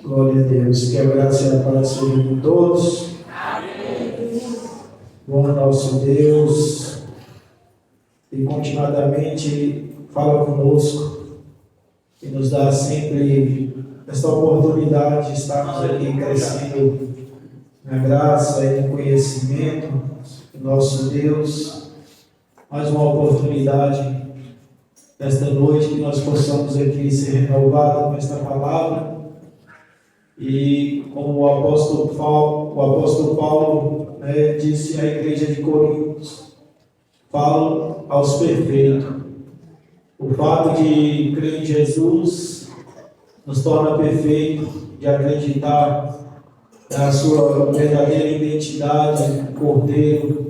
Glória a Deus. Que a graça e a paz sejam com todos. Amém. Bom nosso Deus, e continuadamente fala conosco e nos dá sempre esta oportunidade de estarmos aqui crescendo na graça e no conhecimento do nosso Deus. Mais uma oportunidade nesta noite que nós possamos aqui ser renovados com esta palavra. E como o apóstolo Paulo disse à igreja de Coríntios, falo aos perfeitos. O fato de crer em Jesus nos torna perfeitos, de acreditar na sua verdadeira identidade, o Cordeiro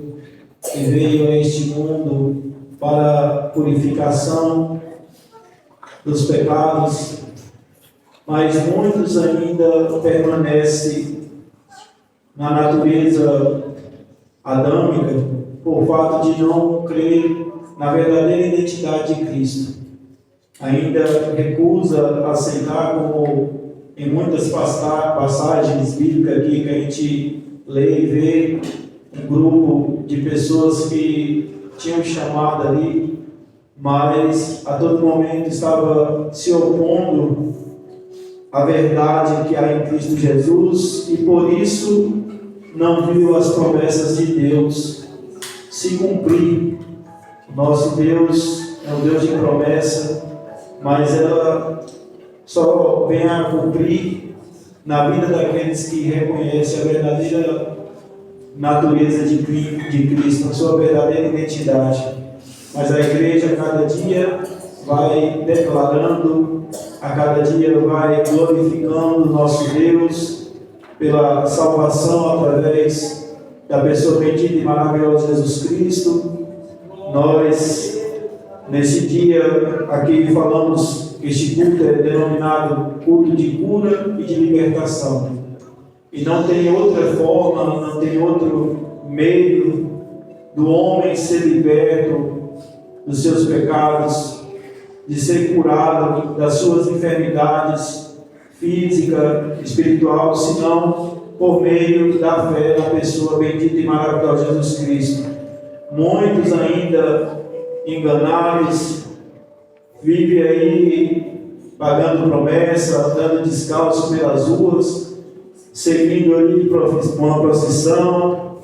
que veio a este mundo para a purificação dos pecados. Mas muitos ainda permanecem na natureza adâmica por fato de não crer na verdadeira identidade de Cristo. Ainda recusa aceitar, como em muitas passagens bíblicas aqui que a gente lê e vê, um grupo de pessoas que tinham chamado ali, mas a todo momento estava se opondo a verdade que há em Cristo Jesus, e por isso não viu as promessas de Deus se cumprir. Nosso Deus é um Deus de promessa, mas ela só vem a cumprir na vida daqueles que reconhecem a verdadeira natureza de Cristo, a sua verdadeira identidade. Mas a igreja, a cada dia, vai declarando, a cada dia vai glorificando o nosso Deus pela salvação através da pessoa bendita e maravilhosa Jesus Cristo. Nós, nesse dia, aqui falamos que este culto é denominado culto de cura e de libertação. E não tem outra forma, não tem outro meio do homem ser liberto dos seus pecados, de ser curado das suas enfermidades física, espiritual, senão por meio da fé da pessoa bendita e maravilhosa Jesus Cristo. Muitos ainda enganados vivem aí pagando promessa, andando descalço pelas ruas, seguindo ali uma procissão,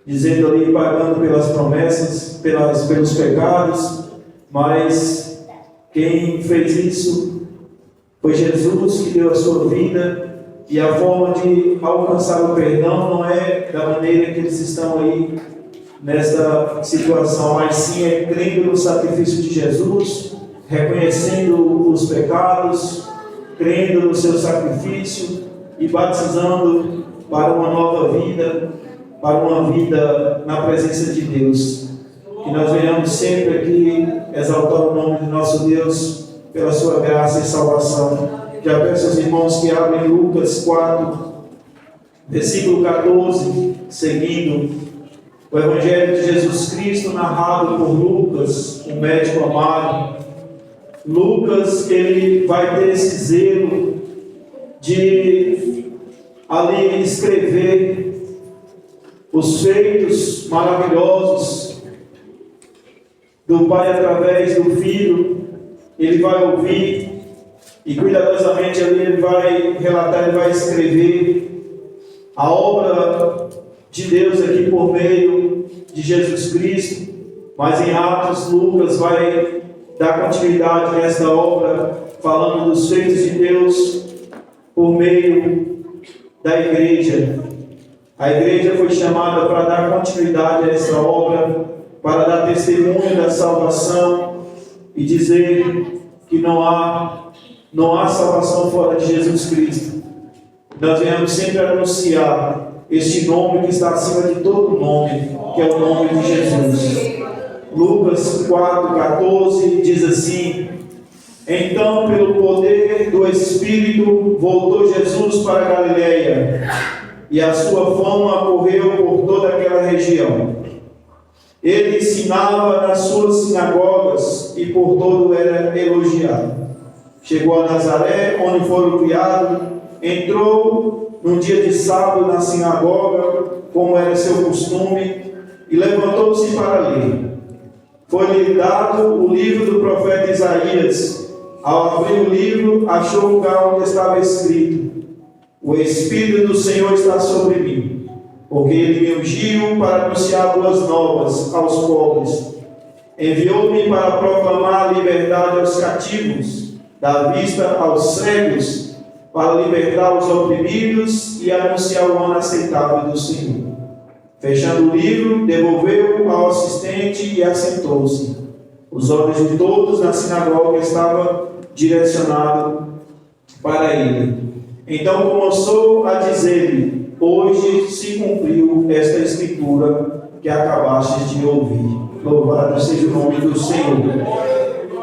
dizendo ali, pagando pelas promessas, pelos pecados, mas quem fez isso foi Jesus, que deu a sua vida, e a forma de alcançar o perdão não é da maneira que eles estão aí nesta situação, mas sim é crendo no sacrifício de Jesus, reconhecendo os pecados, crendo no seu sacrifício e batizando para uma nova vida, para uma vida na presença de Deus. Que nós venhamos sempre aqui exaltar o nome do nosso Deus pela sua graça e salvação. Já peço aos irmãos que abrem Lucas 4, versículo 14, seguindo o Evangelho de Jesus Cristo narrado por Lucas, um médico amado. Lucas, ele vai ter esse zelo de ali escrever os feitos maravilhosos do Pai através do Filho. Ele vai ouvir e cuidadosamente ali ele vai relatar, ele vai escrever a obra de Deus aqui por meio de Jesus Cristo. Mas em Atos, Lucas vai dar continuidade nesta obra, falando dos feitos de Deus por meio da igreja. A igreja foi chamada para dar continuidade a essa obra, para dar testemunho da salvação e dizer que não há salvação fora de Jesus Cristo. Nós venhamos sempre anunciar este nome que está acima de todo nome, que é o nome de Jesus. Lucas 4,14 diz assim: então, pelo poder do Espírito, voltou Jesus para a Galileia, e a sua fama correu por toda aquela região. Ele ensinava nas suas sinagogas e por todo era elogiado. chegou a Nazaré, onde foram criados, entrou num dia de sábado na sinagoga, como era seu costume, e levantou-se para ler. Foi-lhe dado o livro do profeta Isaías. Ao abrir o livro, achou o lugar onde estava escrito: o Espírito do Senhor está sobre mim, porque ele me ungiu para anunciar boas novas aos pobres. Enviou-me para proclamar a liberdade aos cativos, dar vista aos cegos, para libertar os oprimidos e anunciar o ano aceitável do Senhor. Fechando o livro, devolveu-o ao assistente e assentou-se. Os olhos de todos na sinagoga estavam direcionados para ele. Então começou a dizer-lhe: hoje se cumpriu esta escritura que acabaste de ouvir. Louvado seja o nome do Senhor.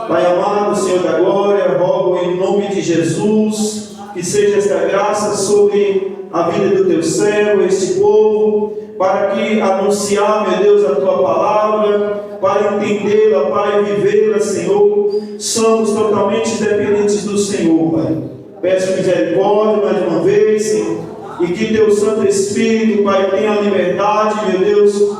Pai amado, Senhor da glória, rogo em nome de Jesus que seja esta graça sobre a vida do teu servo, este povo, para que anunciar, meu Deus, a tua palavra, para entendê-la, Pai, e vivê-la, Senhor, somos totalmente dependentes do Senhor, Pai. Peço misericórdia mais uma vez, Senhor, e que teu Santo Espírito, Pai, tenha liberdade, meu Deus,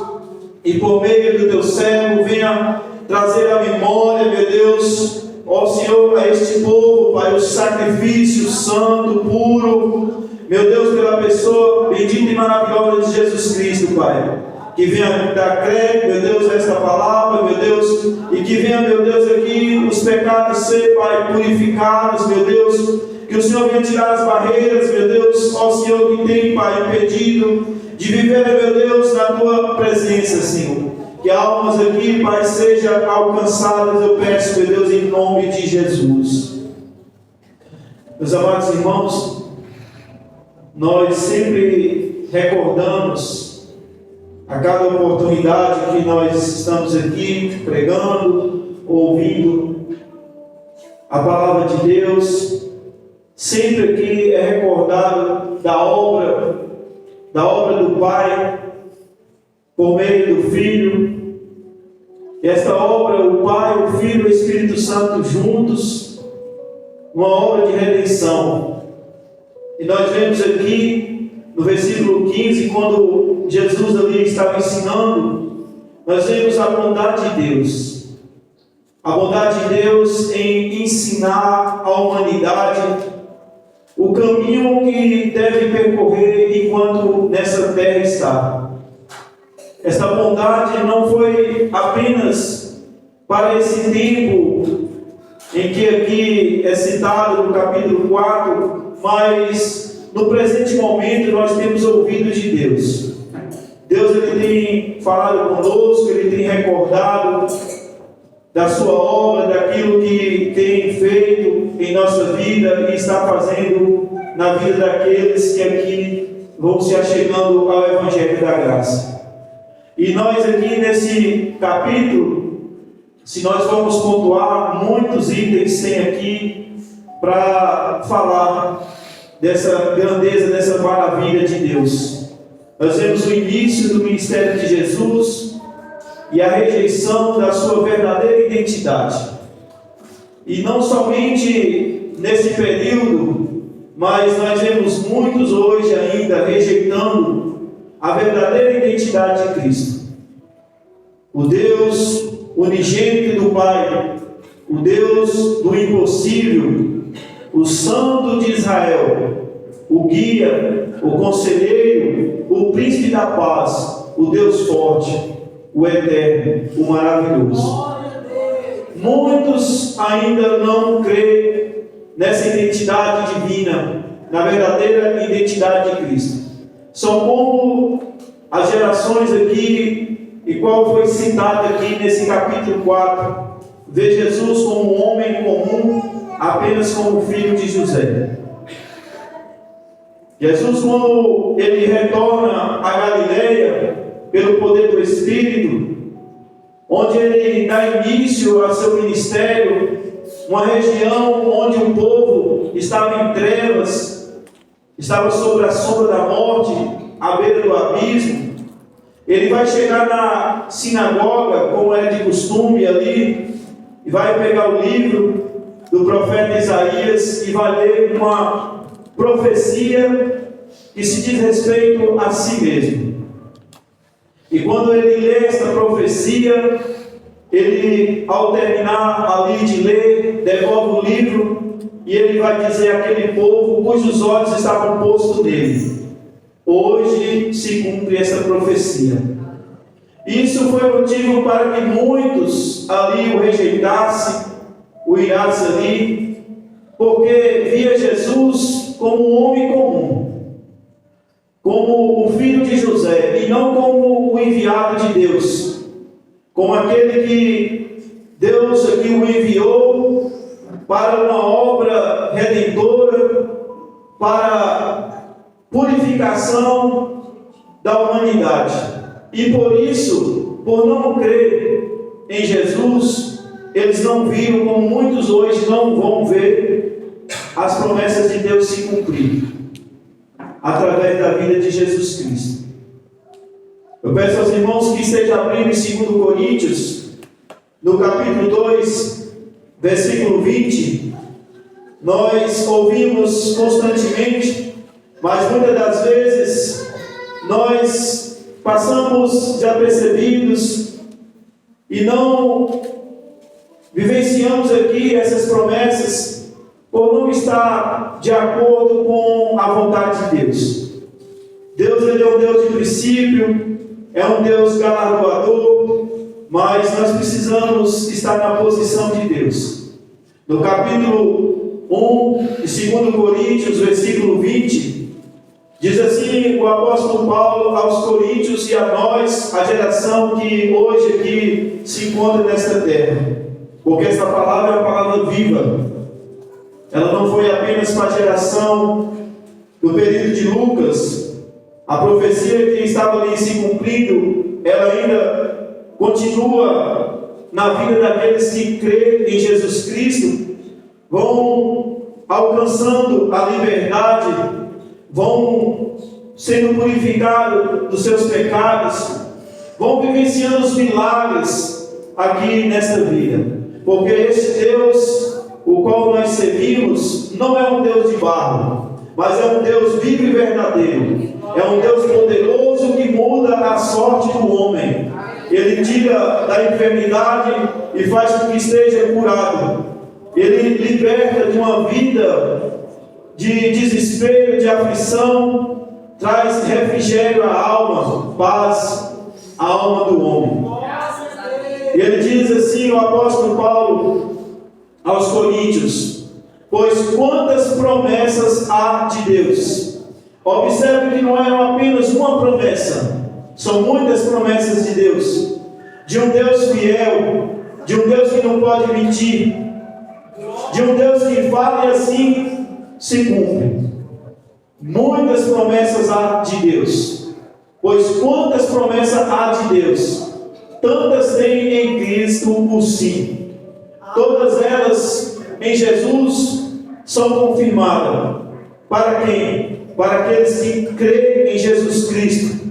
e por meio do teu servo venha trazer à memória, meu Deus, ó Senhor, a este povo, Pai, o sacrifício santo, puro, meu Deus, pela pessoa bendita e maravilhosa de Jesus Cristo, Pai. Que venha dar crédito, meu Deus, a esta palavra, meu Deus, e que venha, meu Deus, aqui os pecados ser, Pai, purificados, meu Deus, que o Senhor venha tirar as barreiras, meu Deus, ó Senhor, que tem, Pai, impedido de viver, meu Deus, na tua presença, Senhor. Que almas aqui, Pai, sejam alcançadas, eu peço, meu Deus, em nome de Jesus. Meus amados irmãos, nós sempre recordamos, a cada oportunidade que nós estamos aqui pregando, ouvindo a palavra de Deus, sempre aqui é recordado da obra do Pai, por meio do Filho. E esta obra, o Pai, o Filho e o Espírito Santo juntos, uma obra de redenção. E nós vemos aqui, no versículo 15, quando Jesus ali estava ensinando, nós vemos a bondade de Deus. A bondade de Deus em ensinar à humanidade o caminho que deve percorrer enquanto nessa terra está. Esta bondade não foi apenas para esse tempo em que aqui é citado no capítulo 4, mas no presente momento nós temos ouvido de Deus. Deus, ele tem falado conosco, ele tem recordado da sua obra, daquilo que tem feito em nossa vida e está fazendo na vida daqueles que aqui vão se achegando ao Evangelho da Graça. E nós aqui nesse capítulo, se nós formos pontuar, muitos itens tem aqui para falar dessa grandeza, dessa maravilha de Deus. Nós vemos o início do ministério de Jesus e a rejeição da sua verdadeira identidade. E não somente nesse período, mas nós vemos muitos hoje ainda rejeitando a verdadeira identidade de Cristo. O Deus unigênito do Pai, o Deus do impossível, o Santo de Israel, o guia, o conselheiro, o príncipe da paz, o Deus forte, o eterno, o maravilhoso. Muitos ainda não creem nessa identidade divina, na verdadeira identidade de Cristo. São como as gerações aqui, e qual foi citado aqui nesse capítulo 4, vê Jesus como um homem comum, apenas como filho de José. Jesus, quando ele retorna a Galileia, pelo poder do Espírito, onde ele dá início ao seu ministério, uma região onde o povo estava em trevas, estava sob a sombra da morte, à beira do abismo. Ele vai chegar na sinagoga, como era de costume ali, e vai pegar o livro, do profeta Isaías e vai ler uma profecia que se diz respeito a si mesmo. E quando ele lê esta profecia, ele, ao terminar ali de ler, devolve o livro e ele vai dizer àquele povo cujos olhos estavam postos nele: hoje se cumpre esta profecia. Isso foi motivo para que muitos ali o rejeitassem, o irassem ali, porque via Jesus como um homem comum, como o filho de José, e não como o enviado de Deus, como aquele que Deus aqui o enviou para uma obra redentora, para purificação da humanidade. E por isso, por não crer em Jesus, eles não viram, como muitos hoje não vão ver, as promessas de Deus se cumprir através da vida de Jesus Cristo. Eu peço aos irmãos que estejam abrindo em 2 Coríntios, no capítulo 2, versículo 20. Nós ouvimos constantemente, mas muitas das vezes nós passamos desapercebidos e não vivenciamos aqui essas promessas por não estar de acordo com a vontade de Deus. Deus, ele é um Deus de princípio, é um Deus galardoador, mas nós precisamos estar na posição de Deus. No capítulo 1 de 2 Coríntios, versículo 20, diz assim o apóstolo Paulo aos Coríntios e a nós, a geração que hoje aqui se encontra nesta terra, porque esta palavra é uma palavra viva. Ela não foi apenas para a geração do período de Lucas. A profecia que estava ali se cumprindo, ela ainda continua na vida daqueles que creem em Jesus Cristo, vão alcançando a liberdade, vão sendo purificados dos seus pecados, vão vivenciando os milagres aqui nesta vida, porque esse Deus, o qual nós servimos, não é um Deus de barro, mas é um Deus vivo e verdadeiro, é um Deus poderoso que muda a sorte do homem. Ele tira da enfermidade e faz com que esteja curado. Ele liberta de uma vida de desespero, de aflição, traz refrigério à alma, paz à alma do homem. E ele diz assim, o apóstolo Paulo aos Coríntios: pois quantas promessas há de Deus? Observe que não é apenas uma promessa, são muitas promessas de Deus, de um Deus fiel, de um Deus que não pode mentir, de um Deus que fala e assim se cumpre. Muitas promessas há de Deus, pois quantas promessas há de Deus, tantas tem em Cristo o sim. Todas elas em Jesus são confirmadas. Para quem? Para aqueles que creem em Jesus Cristo,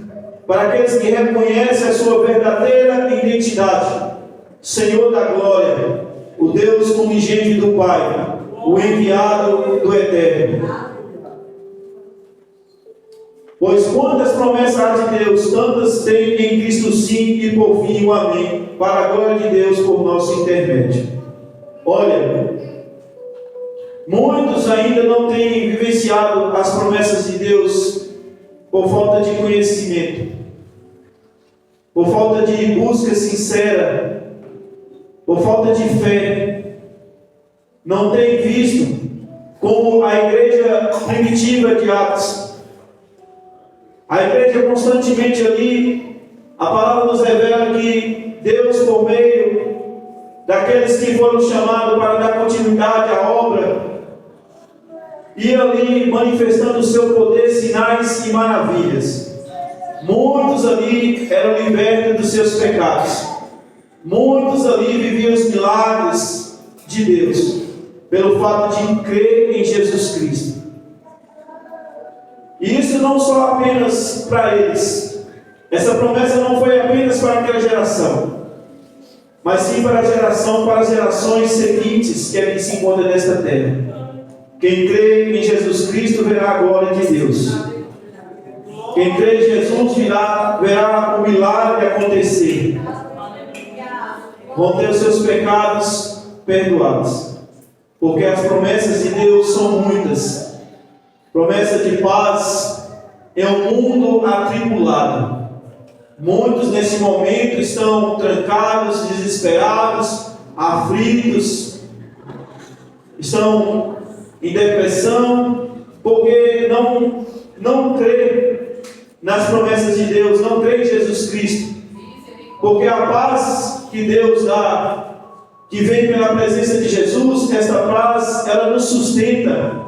para aqueles que reconhecem a sua verdadeira identidade: Senhor da glória, o Deus unigênito do Pai, o enviado do Eterno. Pois quantas promessas há de Deus, tantas tem em Cristo sim e por fim o amém, para a glória de Deus por nosso intermédio. Olha, muitos ainda não têm vivenciado as promessas de Deus por falta de conhecimento, por falta de busca sincera, por falta de fé. Não têm visto como a igreja primitiva de Atos. A igreja constantemente ali, a palavra nos revela que Deus, por meio daqueles que foram chamados para dar continuidade à obra, ia ali manifestando o seu poder, sinais e maravilhas. Muitos ali eram libertos dos seus pecados. Muitos ali viviam os milagres de Deus, pelo fato de crer em Jesus Cristo. E isso não só apenas para eles. Essa promessa não foi apenas para aquela geração. mas sim para as gerações seguintes que aqui se encontram nesta terra. Quem crê em Jesus Cristo verá a glória de Deus. Quem crê em Jesus verá o milagre acontecer. Vão ter os seus pecados perdoados. Porque as promessas de Deus são muitas. Promessa de paz em um mundo atribulado. Muitos nesse momento estão trancados, desesperados, aflitos, estão em depressão, porque não crê nas promessas de Deus, não crê em Jesus Cristo. Porque a paz que Deus dá, que vem pela presença de Jesus, esta paz, ela nos sustenta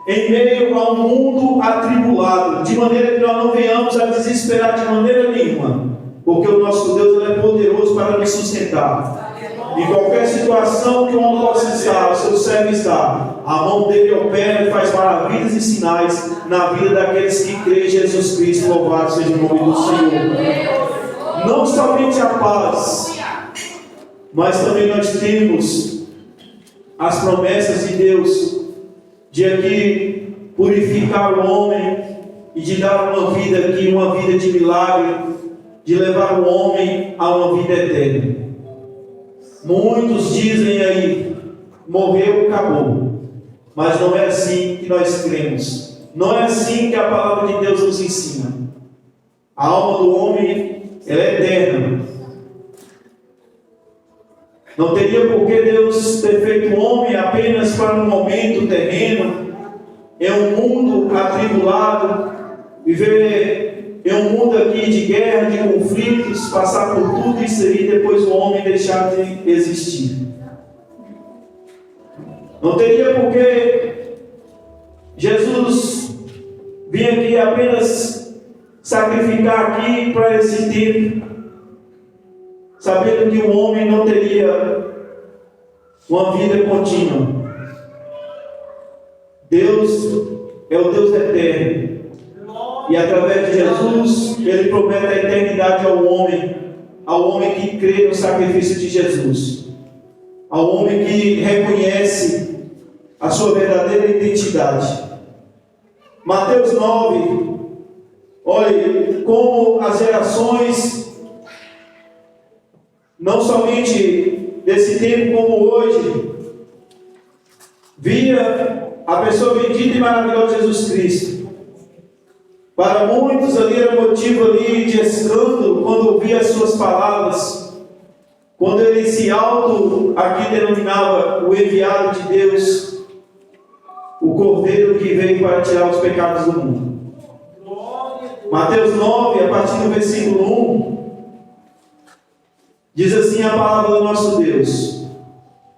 em meio a um mundo atribulado, de maneira que nós não venhamos a desesperar de maneira nenhuma, porque o nosso Deus ele é poderoso para nos sustentar. Em qualquer situação que o homem possa estar, o seu servo está, a mão dele opera e faz maravilhas e sinais na vida daqueles que creem em Jesus Cristo. Louvado seja o nome do Senhor. Não somente a paz, mas também nós temos as promessas de Deus de aqui purificar o homem e de dar uma vida aqui, uma vida de milagre, de levar o homem a uma vida eterna. Muitos dizem aí, morreu, acabou. Mas não é assim que nós cremos. Não é assim que a palavra de Deus nos ensina. A alma do homem, ela é eterna. Não teria por que Deus ter feito o homem apenas para um momento terreno, em um mundo atribulado, viver em um mundo aqui de guerra, de conflitos, passar por tudo isso aí e depois o homem deixar de existir. Não teria por que Jesus vir aqui apenas sacrificar aqui para esse tempo, sabendo que o homem não teria uma vida contínua. Deus é o Deus eterno. E através de Jesus, Ele promete a eternidade ao homem que crê no sacrifício de Jesus, ao homem que reconhece a sua verdadeira identidade. Mateus 9, olhe como as gerações, não somente desse tempo como hoje, via a pessoa bendita e maravilhosa Jesus Cristo. Para muitos ali era motivo ali de escândalo quando ouvia as suas palavras, quando ele se aqui denominava o enviado de Deus, o Cordeiro que veio para tirar os pecados do mundo. Mateus 9, a partir do versículo 1, diz assim a palavra do nosso Deus: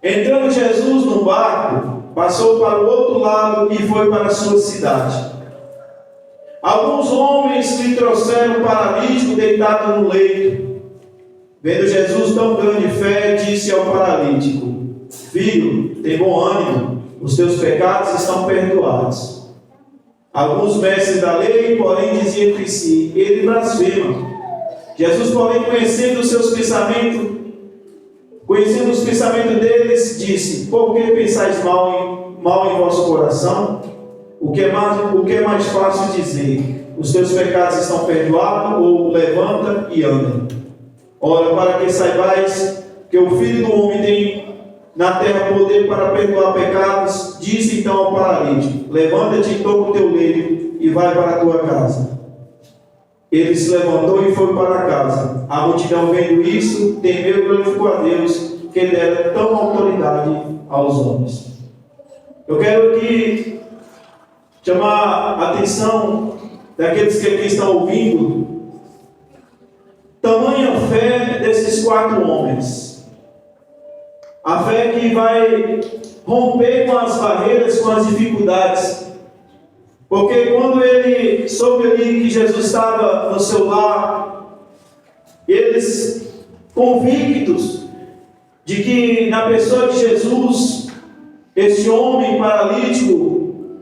entrando Jesus no barco, passou para o outro lado e foi para a sua cidade. Alguns homens lhe trouxeram um paralítico deitado no leito. Vendo Jesus tão grande fé, disse ao paralítico: filho, tem bom ânimo, os teus pecados estão perdoados. Alguns mestres da lei, porém, diziam entre si: ele blasfema. Jesus, porém, conhecendo os pensamentos deles, disse: por que pensais mal em vosso coração? O que é mais fácil dizer: os teus pecados estão perdoados, ou levanta e anda. Ora, para que saibais que o Filho do Homem tem na terra poder para perdoar pecados, disse então ao paralítico: levanta-te, toma o teu leito e vai para a tua casa. Ele se levantou e foi para casa. A multidão, vendo isso, temeu e glorificou a Deus, que dera tão autoridade aos homens. Eu quero aqui chamar a atenção daqueles que aqui estão ouvindo. Tamanha fé desses 4 homens. A fé que vai romper com as barreiras, com as dificuldades. Porque quando ele soube ali que Jesus estava no seu lar, eles convictos de que na pessoa de Jesus, esse homem paralítico,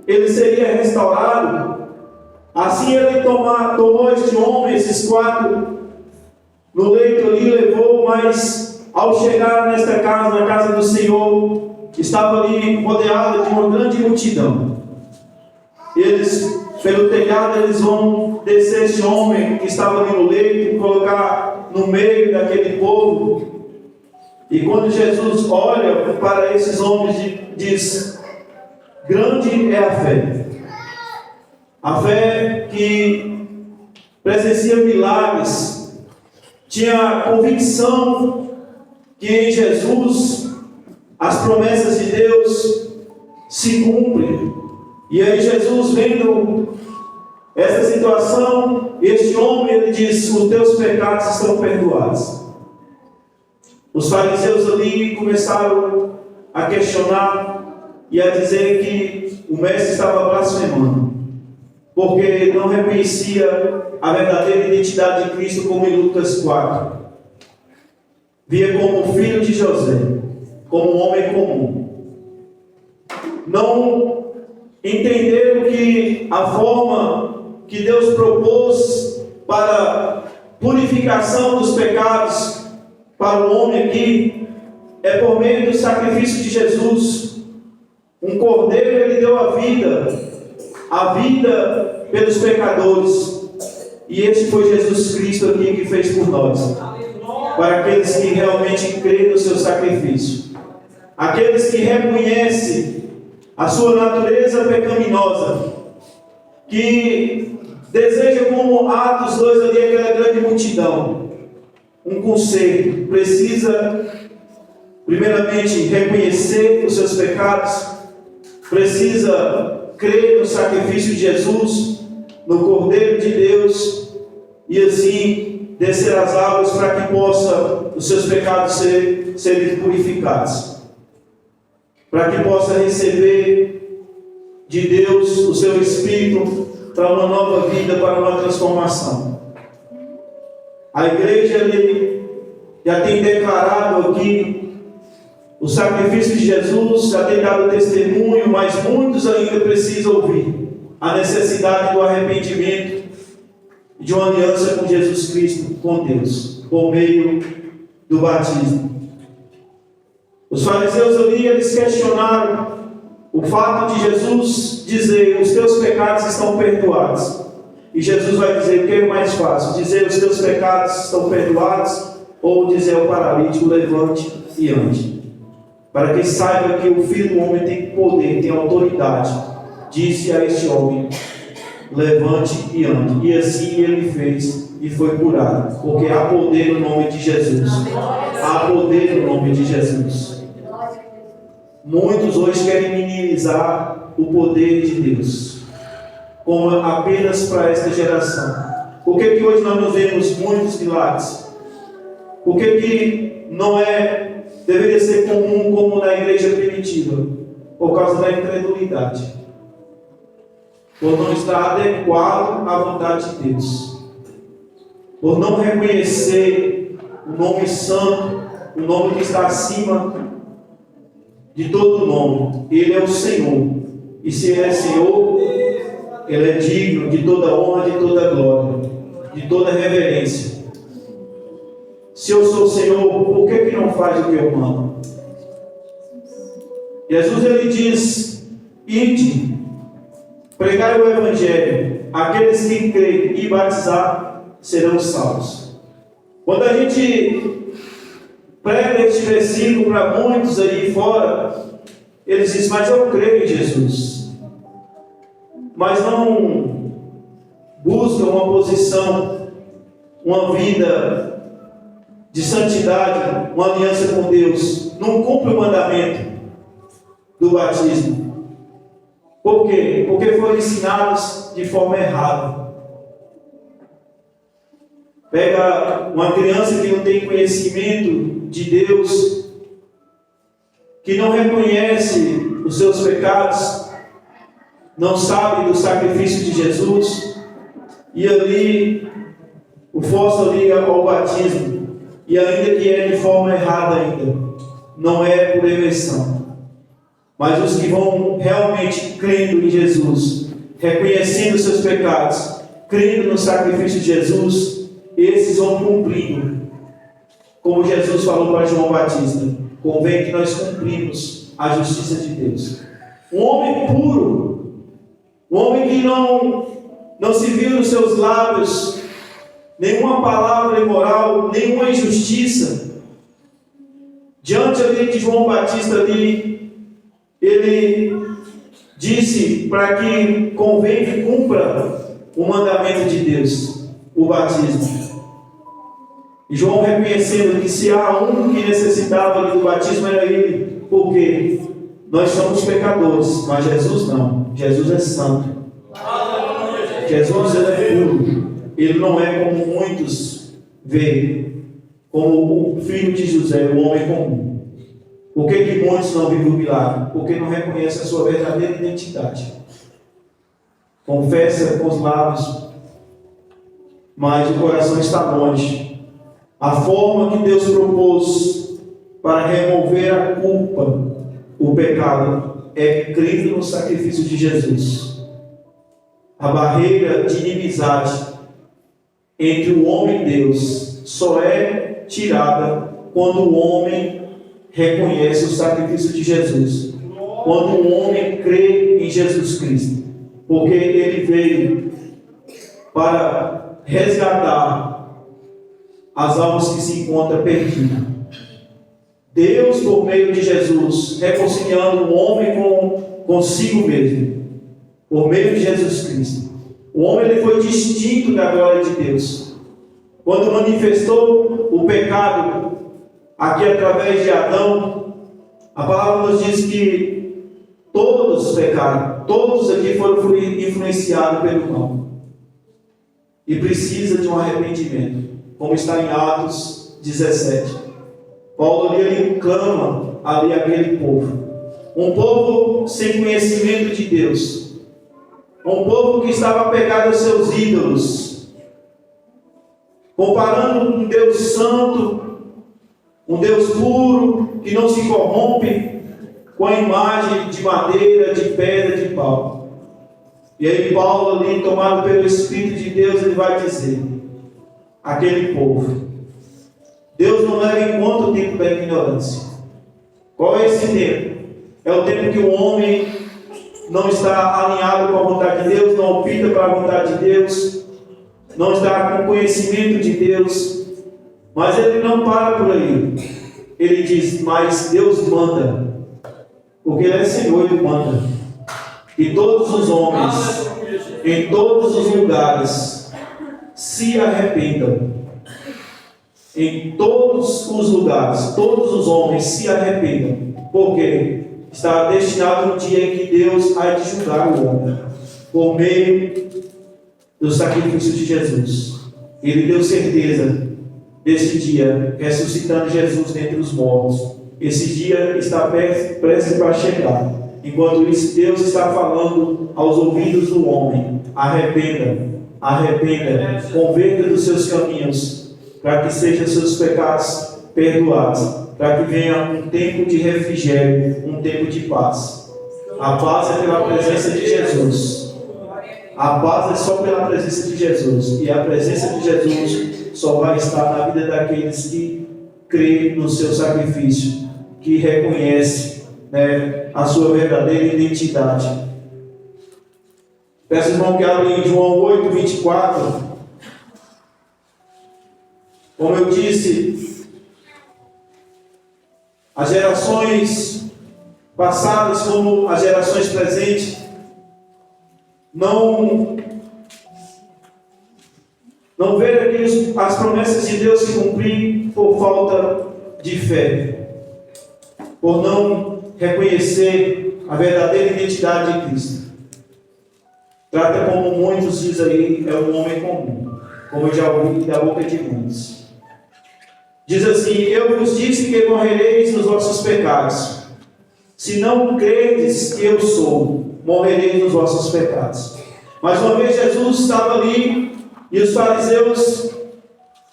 ele seria restaurado. Assim ele tomou este homem, esses 4, no leito ali, levou mais ao chegar nesta casa, na casa do Senhor, estava ali rodeada de uma grande multidão. Eles, pelo telhado, eles vão descer esse homem que estava ali no leito e colocar no meio daquele povo. E quando Jesus olha para esses homens, diz: grande é a fé. A fé que presencia milagres, tinha convicção que em Jesus as promessas de Deus se cumprem. E aí Jesus, vendo essa situação, este homem, ele diz: os teus pecados estão perdoados. Os fariseus ali começaram a questionar e a dizer que o mestre estava blasfemando, porque não reconhecia a verdadeira identidade de Cristo, como em Lucas 4. Via como filho de José, como um homem comum. Não entenderam que a forma que Deus propôs para purificação dos pecados para o homem aqui é por meio do sacrifício de Jesus. Um cordeiro, ele deu a vida pelos pecadores, e este foi Jesus Cristo aqui que fez por nós, para aqueles que realmente creem no seu sacrifício, aqueles que reconhecem a sua natureza pecaminosa, que deseja, como Atos 2 ali, aquela grande multidão, um conselho. Precisa primeiramente reconhecer os seus pecados, precisa crer no sacrifício de Jesus, no Cordeiro de Deus, e assim descer as águas para que possa os seus pecados serem purificados, para que possa receber de Deus o seu Espírito para uma nova vida, para uma transformação. A igreja ali já tem declarado aqui o sacrifício de Jesus, já tem dado testemunho, mas muitos ainda precisam ouvir a necessidade do arrependimento e de uma aliança com Jesus Cristo, com Deus, por meio do batismo. Os fariseus ali, eles questionaram o fato de Jesus dizer: os teus pecados estão perdoados. E Jesus vai dizer: o que é mais fácil? Dizer os teus pecados estão perdoados, ou dizer ao paralítico: levante e ande? Para que saiba que o Filho do Homem tem poder, tem autoridade. Disse a este homem: levante e ande. E assim ele fez e foi curado, porque há poder no nome de Jesus. Há poder no nome de Jesus. Muitos hoje querem minimizar o poder de Deus, como apenas para esta geração. Por que hoje nós não vemos muitos milagres? Por que não deveria ser comum como na igreja primitiva? Por causa da incredulidade, por não estar adequado à vontade de Deus, por não reconhecer o nome santo, o nome que está acima de todo nome. Ele é o Senhor, e se Ele é Senhor, Ele é digno de toda honra, de toda glória, de toda reverência. Se eu sou o Senhor, por que não faz o que eu mando? Jesus, ele diz: ide, pregai o Evangelho, aqueles que creem e batizar serão salvos. Quando a gente prega este versículo para muitos aí fora, eles dizem: mas eu creio em Jesus. Mas não buscam uma posição, uma vida de santidade, uma aliança com Deus. Não cumpre o mandamento do batismo. Por quê? Porque foram ensinados de forma errada. Pega uma criança que não tem conhecimento de Deus, que não reconhece os seus pecados, não sabe do sacrifício de Jesus, e ali o força ali ao batismo, e ainda que é de forma errada ainda, não é por eleição. Mas os que vão realmente crendo em Jesus, reconhecendo seus pecados, crendo no sacrifício de Jesus, esses vão cumprindo como Jesus falou para João Batista, convém que nós cumprimos a justiça de Deus. Um homem puro, um homem que não se viu nos seus lábios nenhuma palavra imoral, nenhuma injustiça. Diante ali de João Batista ali, ele disse para que convém que cumpra o mandamento de Deus, o batismo. E João reconhecendo que se há um que necessitava ali do batismo era ele, porque nós somos pecadores, mas Jesus não. Jesus é santo. Jesus ele é puro. Ele não é como muitos veem, como o filho de José, o homem comum. Por que muitos não vivem o milagre? Porque não reconhecem a sua verdadeira identidade. Confessa com os lábios, mas o coração está longe. A forma que Deus propôs para remover a culpa, o pecado, é crendo no sacrifício de Jesus. A barreira de inimizade entre o homem e Deus só é tirada quando o homem reconhece o sacrifício de Jesus, quando o homem crê em Jesus Cristo, porque ele veio para resgatar as almas que se encontram perdidas. Deus, por meio de Jesus, reconciliando o homem consigo mesmo, por meio de Jesus Cristo. O homem ele foi distinto da glória de Deus. Quando manifestou o pecado aqui através de Adão, a palavra nos diz que todos pecaram, todos aqui foram influenciados pelo mal. E precisa de um arrependimento, como está em Atos 17. Paulo ali ele clama ali aquele povo. Um povo sem conhecimento de Deus. Um povo que estava apegado aos seus ídolos, comparando um Deus santo, um Deus puro, que não se corrompe, com a imagem de madeira, de pedra, de pau. E aí Paulo ali, tomado pelo Espírito de Deus, ele vai dizer, aquele povo, Deus não leva em conta o tempo da ignorância. Qual é esse tempo? É o tempo que o homem não está alinhado com a vontade de Deus, não opta para a vontade de Deus, não está com conhecimento de Deus, mas ele não para por aí. Ele diz, mas Deus manda, porque Ele é Senhor e manda. E todos os homens, em todos os lugares, se arrependam. Em todos os lugares, todos os homens se arrependam, porque está destinado um dia em que Deus há de julgar o homem, por meio do sacrifício de Jesus. Ele deu certeza desse dia, ressuscitando Jesus dentre os mortos. Esse dia está prestes para chegar. Enquanto isso, Deus está falando aos ouvidos do homem: arrependa, arrependa, converta dos seus caminhos, para que sejam seus pecados perdoados, para que venha um tempo de refrigério, um tempo de paz. A paz é pela presença de Jesus. A paz é só pela presença de Jesus. E a presença de Jesus só vai estar na vida daqueles que creem no seu sacrifício, que reconhecem, a sua verdadeira identidade. Peço, irmão, que abra em João 8, 24. Como eu disse, as gerações passadas, como as gerações presentes, não ver aqui as promessas de Deus se cumprir por falta de fé, por não reconhecer a verdadeira identidade de Cristo. Trata, como muitos dizem aí, é um homem comum, como eu já ouvi da boca de muitos. Diz assim: eu vos disse que morrereis nos vossos pecados. Se não credes que eu sou, morrereis nos vossos pecados. Mas uma vez Jesus estava ali, e os fariseus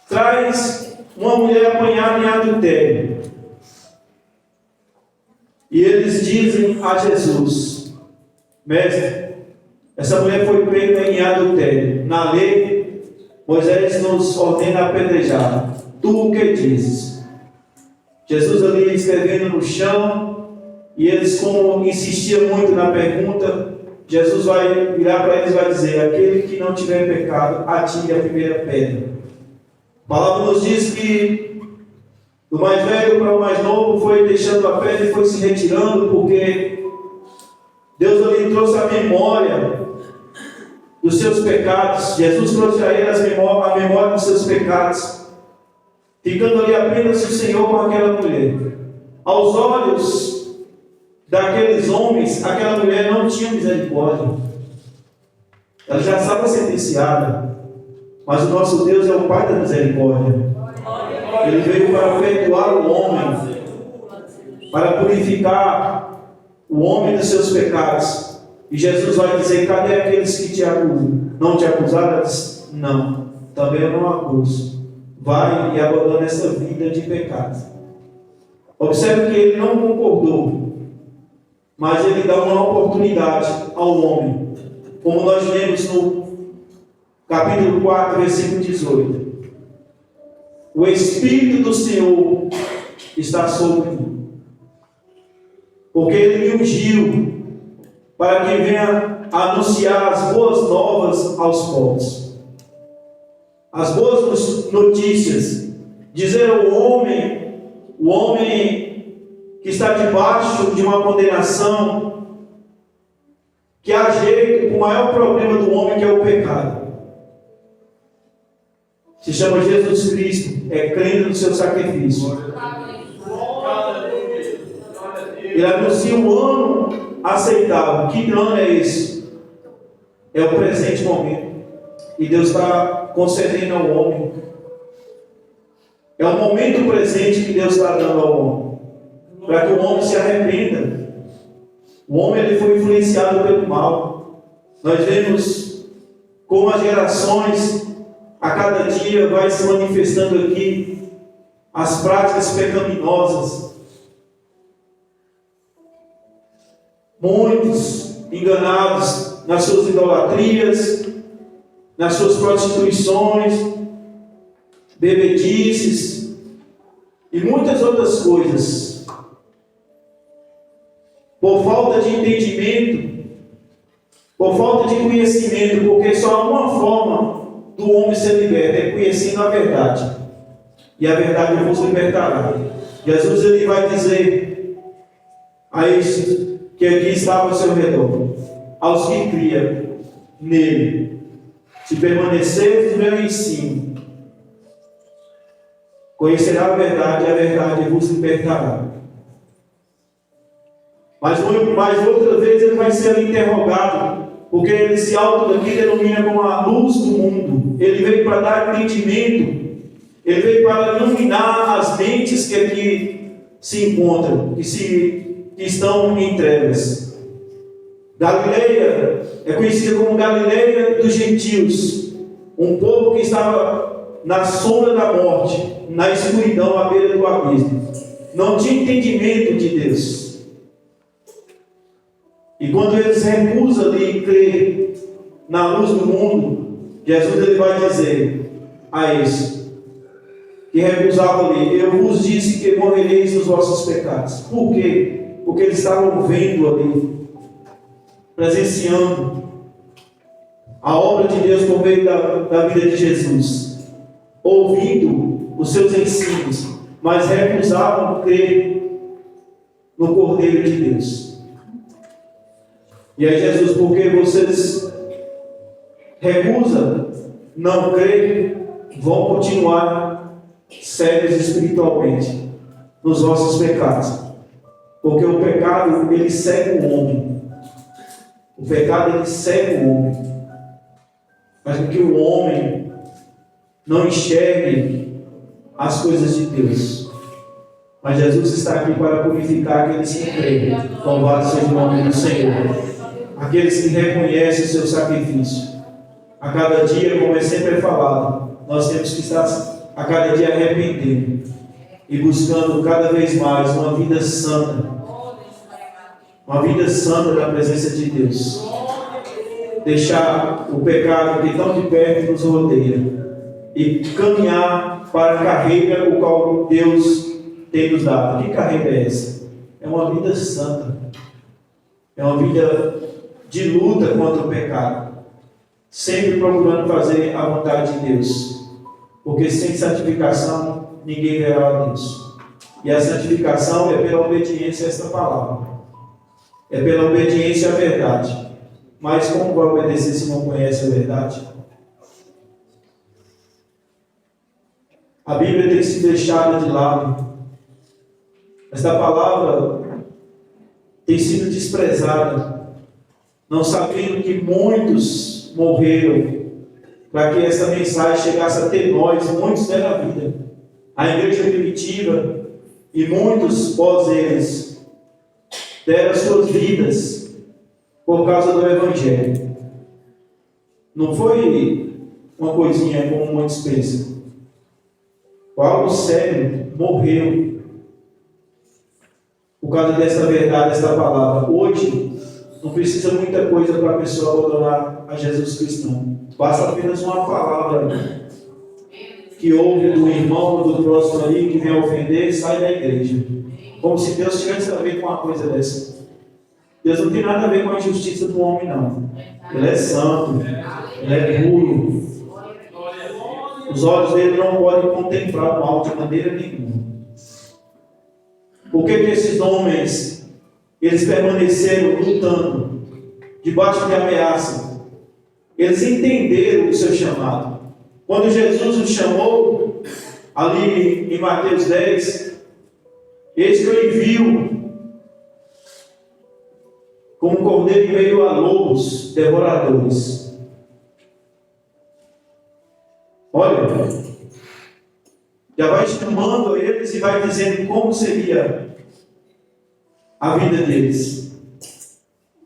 traz uma mulher apanhada em adultério. E eles dizem a Jesus: mestre, essa mulher foi pega em adultério. Na lei, Moisés nos ordena apedrejar. Tu o que dizes? Jesus ali escrevendo no chão, e eles, como insistiam muito na pergunta, Jesus vai virar para eles e vai dizer: aquele que não tiver pecado, atire a primeira pedra. A palavra nos diz que do mais velho para o mais novo foi deixando a pedra e foi se retirando, porque Deus ali trouxe a memória dos seus pecados. Jesus trouxe a ele a memória dos seus pecados, ficando ali apenas o Senhor com aquela mulher. Aos olhos daqueles homens, aquela mulher não tinha misericórdia. Ela já estava sentenciada. Mas o nosso Deus é o Pai da misericórdia. Ele veio para perdoar o homem, para purificar o homem dos seus pecados. E Jesus vai dizer: cadê aqueles que te acusam? Não te acusaram? Ela diz: não, também eu não acuso. Vai e abandona essa vida de pecado. Observe que ele não concordou, mas ele dá uma oportunidade ao homem, como nós lemos no capítulo 4, versículo 18. O Espírito do Senhor está sobre mim, porque Ele me ungiu para que venha anunciar as boas novas aos povos. As boas notícias, dizer ao homem, o homem que está debaixo de uma condenação, que há jeito para o maior problema do homem, que é o pecado. Se chama Jesus Cristo, é crendo no seu sacrifício. Ele anuncia um ano aceitável. Que ano é esse? É o presente momento. E Deus está concedendo ao homem. É o momento presente que Deus está dando ao homem, para que o homem se arrependa. O homem ele foi influenciado pelo mal. Nós vemos como as gerações, a cada dia, vai se manifestando aqui as práticas pecaminosas. Muitos enganados nas suas idolatrias, nas suas prostituições, bebedices e muitas outras coisas. Por falta de entendimento, por falta de conhecimento, porque só há uma forma do homem ser liberto, é conhecendo a verdade. E a verdade vos libertará. Jesus ele vai dizer a estes que aqui estavam ao seu redor, aos que criam nele: se permanecerdes no meu ensino, conhecerá a verdade, e a verdade vos libertará. Mas outra vez ele vai ser interrogado, porque ele se autodenomina como a luz do mundo. Ele veio para dar entendimento, ele veio para iluminar as mentes que aqui se encontram, que estão em trevas. Galileia é conhecida como Galileia dos gentios, um povo que estava na sombra da morte, na escuridão à beira do abismo. Não tinha entendimento de Deus. E quando eles recusam de crer na luz do mundo, Jesus ele vai dizer a eles que recusavam ali: eu vos disse que morrereis nos vossos pecados. Por quê? Porque eles estavam vendo ali, presenciando a obra de Deus por meio da vida de Jesus, ouvindo os seus ensinos, mas recusavam crer no Cordeiro de Deus. E aí Jesus: porque vocês recusam não crer, vão continuar cegos espiritualmente nos vossos pecados. Porque o pecado ele cega o homem. O pecado ele cega o homem, faz com que o homem não enxergue as coisas de Deus. Mas Jesus está aqui para purificar aqueles que creem. Louvado seja o nome do Senhor. Aqueles que reconhecem o seu sacrifício. A cada dia, como é sempre falado, nós temos que estar a cada dia arrependendo e buscando cada vez mais uma vida santa. Uma vida santa na presença de Deus. Deixar o pecado que tão de perto nos rodeia e caminhar para a carreira o qual Deus tem nos dado. Que carreira é essa? É uma vida santa. É uma vida de luta contra o pecado. Sempre procurando fazer a vontade de Deus. Porque sem santificação, ninguém verá a Deus. E a santificação é pela obediência a esta palavra. É pela obediência à verdade. Mas como vai obedecer se não conhece a verdade? A Bíblia tem sido deixada de lado. Esta palavra tem sido desprezada, não sabendo que muitos morreram para que essa mensagem chegasse até nós. Muitos deram a vida. A igreja primitiva e muitos pós eles deram as suas vidas por causa do Evangelho. Não foi uma coisinha como muitos pensam. Algo sério, morreu por causa dessa verdade, dessa palavra. Hoje, não precisa muita coisa para a pessoa abandonar a Jesus Cristo, não. Basta apenas uma palavra que ouve do irmão ou do próximo ali que vem ofender, sai da igreja. Como se Deus tivesse a ver com uma coisa dessa. Deus não tem nada a ver com a injustiça do homem, não. Ele é santo, ele é puro. Os olhos dele não podem contemplar o mal de maneira nenhuma. Por que esses homens, eles permaneceram lutando, debaixo de ameaça? Eles entenderam o seu chamado. Quando Jesus os chamou, ali em Mateus 10, eis que eu envio como cordeiro em meio a lobos devoradores. Olha, já vai chamando eles e vai dizendo como seria a vida deles.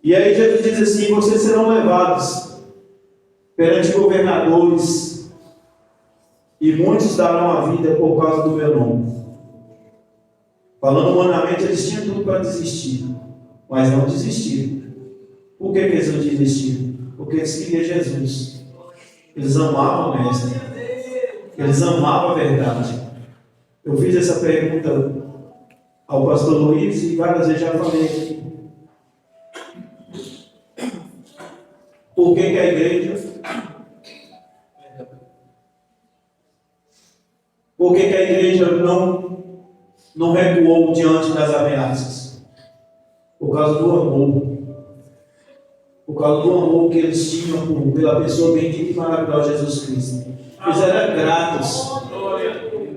E aí Jesus diz assim: vocês serão levados perante governadores e muitos darão a vida por causa do meu nome. Falando humanamente, eles tinham tudo para desistir, mas não desistiram. Por que eles não desistiram? Porque eles queriam Jesus. Eles amavam o Mestre. Eles amavam a verdade. Eu fiz essa pergunta ao pastor Luiz e várias vezes já falei aqui. Por que a igreja? Por que a igreja não recuou diante das ameaças? Por causa do amor. Por causa do amor que eles tinham pela pessoa bendita e maravilhosa Jesus Cristo. Eles eram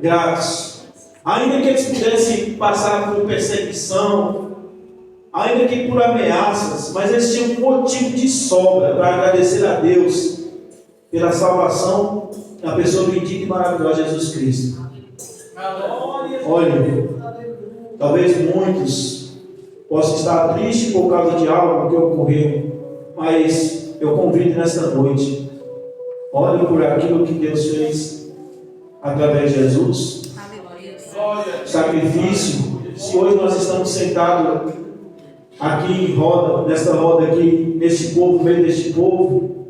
gratos. Ainda que eles pudessem passar por perseguição, ainda que por ameaças, mas eles tinham um motivo de sobra para agradecer a Deus pela salvação da pessoa bendita e maravilhosa Jesus Cristo. Olha, talvez muitos possam estar tristes por causa de algo que ocorreu, mas eu convido nesta noite, olhe por aquilo que Deus fez através de Jesus. Sacrifício. Se hoje nós estamos sentados aqui em roda, nesta roda aqui, neste povo, no meio deste povo,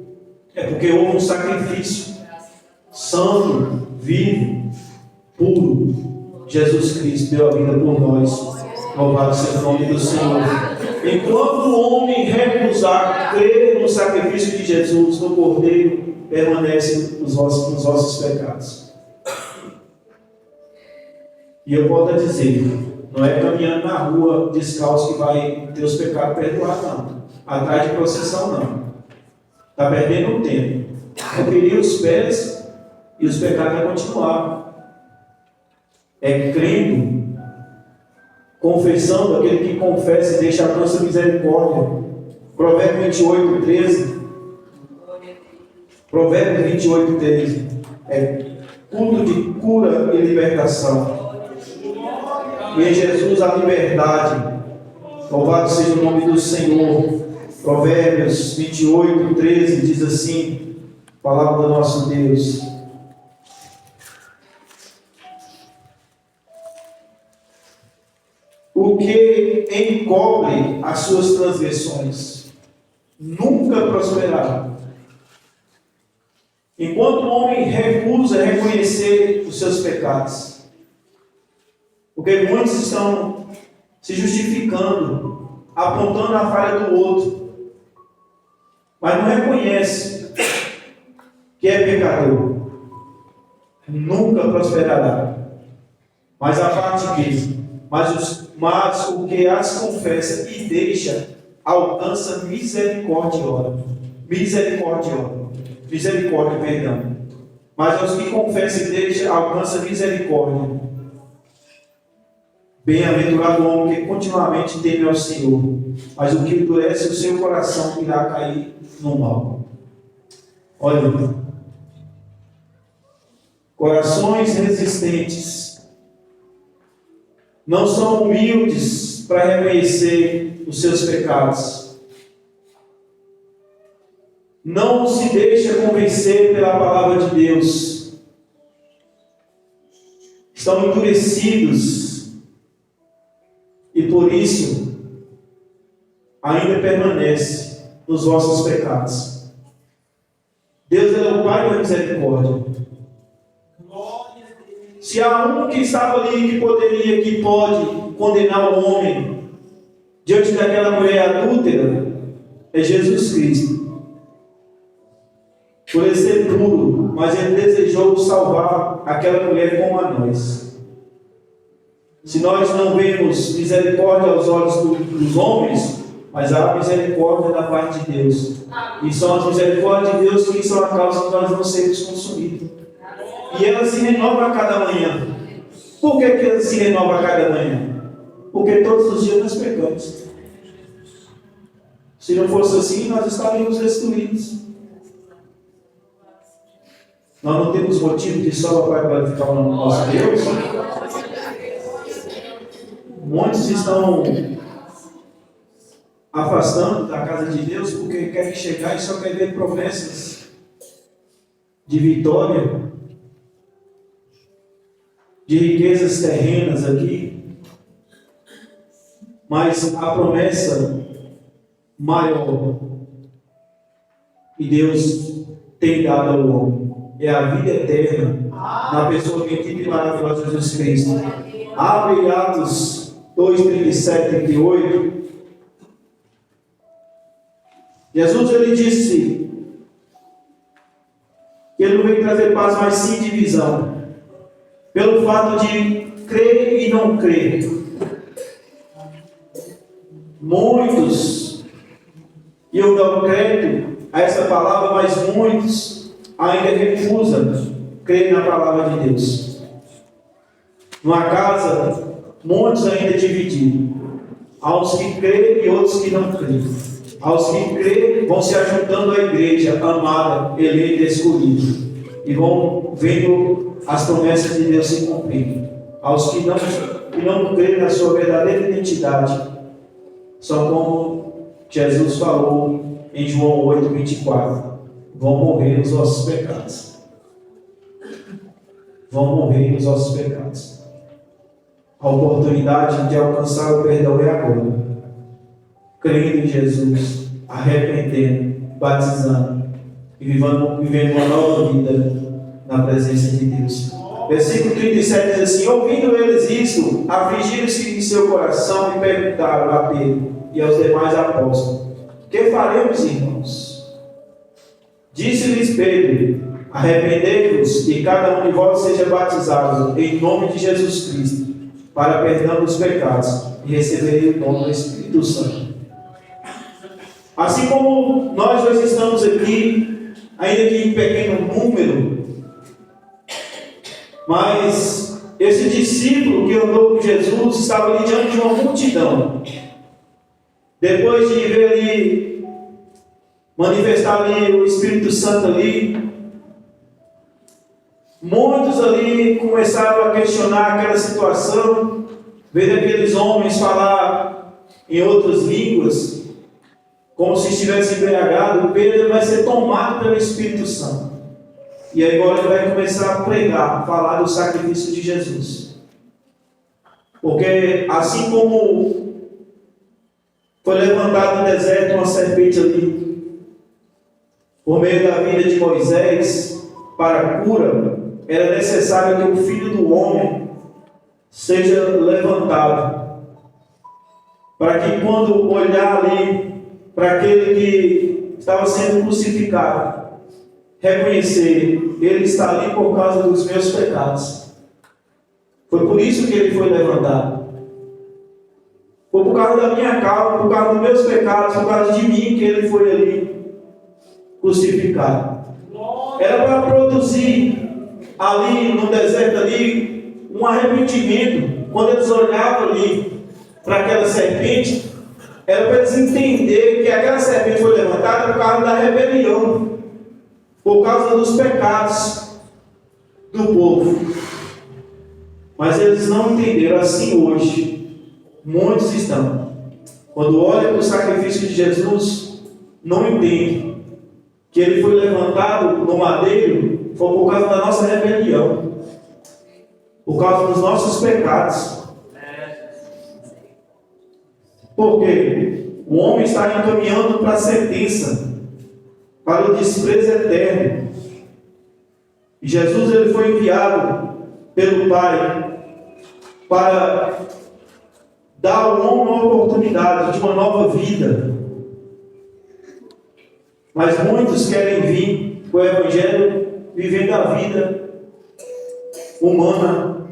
é porque houve um sacrifício santo, vivo, puro. Jesus Cristo deu a vida por nós. Louvado seja o nome do Senhor. Enquanto o homem recusar crer no sacrifício de Jesus, no Cordeiro, permanece nos vossos pecados. E eu volto a dizer, não é caminhando na rua descalço que vai ter os pecados perdoados, não. Atrás de procissão, não. Está perdendo o tempo. Conferir os pés e os pecados vão continuar. É crendo, confessando, aquele que confessa e deixa alcança a misericórdia. Provérbio 28, 13. Provérbio 28, 13. É culto de cura e libertação. E em Jesus a liberdade. Louvado seja o nome do Senhor. Provérbios 28, 13 diz assim, palavra do nosso Deus: o que encobre as suas transgressões nunca prosperará. Enquanto o homem recusa reconhecer os seus pecados, Porque muitos estão se justificando, apontando a falha do outro, mas não reconhece que é pecador. Nunca prosperará. Mas a parte diz, mas o que as confessa e deixa, alcança misericórdia, perdão. Mas os que confessam e deixam, alcança misericórdia. Bem-aventurado o homem que continuamente teme ao Senhor, mas o que endurece o seu coração irá cair no mal. Olha, corações resistentes não são humildes para reconhecer os seus pecados. Não se deixa convencer pela palavra de Deus. Estão endurecidos e por isso ainda permanece nos vossos pecados. Deus é o Pai da misericórdia. Se há um que estava ali que pode condenar o homem diante daquela mulher adúltera, é Jesus Cristo. Por ele ser puro, mas ele desejou salvar aquela mulher como a nós. Se nós não vemos misericórdia aos olhos dos homens, mas há misericórdia da parte de Deus. E são as misericórdias de Deus que são a causa de nós não sermos consumidos. E ela se renova a cada manhã. Por que ela se renova a cada manhã? Porque todos os dias nós pecamos. Se não fosse assim, nós estaríamos destruídos. Nós não temos motivo de sobra para glorificar o nome do nosso Deus. Muitos estão afastando da casa de Deus porque querem chegar e só querem ver promessas de vitória, de riquezas terrenas aqui, mas a promessa maior que Deus tem dado ao homem é a vida eterna na pessoa bendita e maravilhosa de Jesus Cristo. Abre Atos 2, 37, 38. Jesus ele disse que ele não veio trazer paz, mas sim divisão. Pelo fato de crer e não crer. Muitos iam dar crédito a essa palavra, mas muitos ainda recusam crer na palavra de Deus. Numa casa, muitos ainda divididos. Há uns que creem e outros que não creem. Há os que creem vão se ajuntando à igreja amada, eleita e escolhida. E vão vendo as promessas de Deus se cumprir. Aos que não creem na sua verdadeira identidade, são como Jesus falou em João 8, 24. Vão morrer nos vossos pecados. Vão morrer nos vossos pecados. A oportunidade de alcançar o perdão é agora. Crendo em Jesus, arrependendo, batizando e vivendo uma nova vida na presença de Deus. Versículo 37 diz assim: ouvindo eles isso, afligiram-se em seu coração e perguntaram a Pedro e aos demais apóstolos: que faremos, irmãos? Disse-lhes Pedro: arrependei-vos e cada um de vós seja batizado em nome de Jesus Cristo para perdão dos pecados e receberei o dom do Espírito Santo. Assim como nós dois estamos aqui, ainda que em pequeno número, mas esse discípulo que andou com Jesus estava ali diante de uma multidão. Depois de ver ali, manifestar ali o Espírito Santo ali, muitos ali começaram a questionar aquela situação, vendo aqueles homens falar em outras línguas, como se estivesse embriagado. Pedro vai ser tomado pelo Espírito Santo. E agora ele vai começar a pregar, falar do sacrifício de Jesus. Porque assim como foi levantado no deserto uma serpente ali, por meio da vida de Moisés, para a cura, era necessário que o Filho do Homem seja levantado, para que quando olhar ali para aquele que estava sendo crucificado, reconhecer, ele está ali por causa dos meus pecados. Foi por isso que ele foi levantado. Foi por causa da minha causa, por causa dos meus pecados, por causa de mim que ele foi ali crucificado. Era para produzir ali no deserto ali um arrependimento. Quando eles olhavam ali para aquela serpente, era para eles entenderem que aquela serpente foi levantada por causa da rebelião, por causa dos pecados do povo. Mas eles não entenderam. Assim hoje muitos estão, quando olham para o sacrifício de Jesus, não entendem que ele foi levantado no madeiro foi por causa da nossa rebelião, por causa dos nossos pecados. Porque o homem está encaminhando para a sentença, para o desprezo eterno. E Jesus ele foi enviado pelo Pai para dar ao homem uma oportunidade de uma nova vida. Mas muitos querem vir com o Evangelho vivendo a vida humana,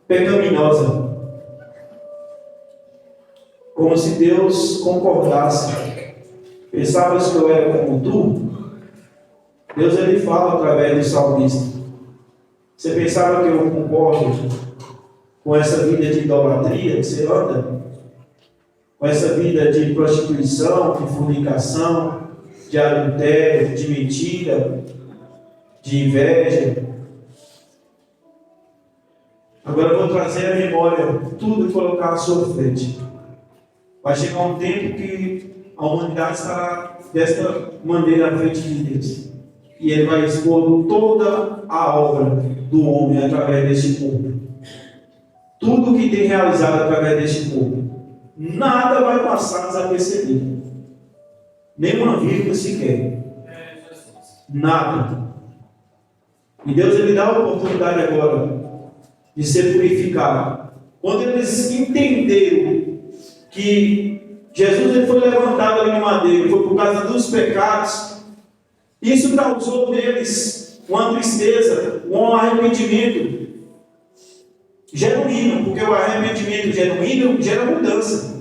pecaminosa. Como se Deus concordasse. Pensavas que eu era como tu? Deus ele fala através do salmista. Você pensava que eu concordo com essa vida de idolatria que você anda? Com essa vida de prostituição, de fornicação, de adultério, de mentira, de inveja? Agora eu vou trazer à memória tudo e colocar à sua frente. Vai chegar um tempo que a humanidade estará desta maneira à frente de Deus. E Ele vai expor toda a obra do homem através deste povo. Tudo que tem realizado através deste povo. Nada vai passar desapercebido. Nenhuma vírgula sequer. Nada. E Deus ele dá a oportunidade agora de ser purificado. Quando eles entenderam que Jesus ele foi levantado ali no madeiro, foi por causa dos pecados, isso causou neles uma tristeza, um arrependimento genuíno, porque o arrependimento genuíno gera mudança.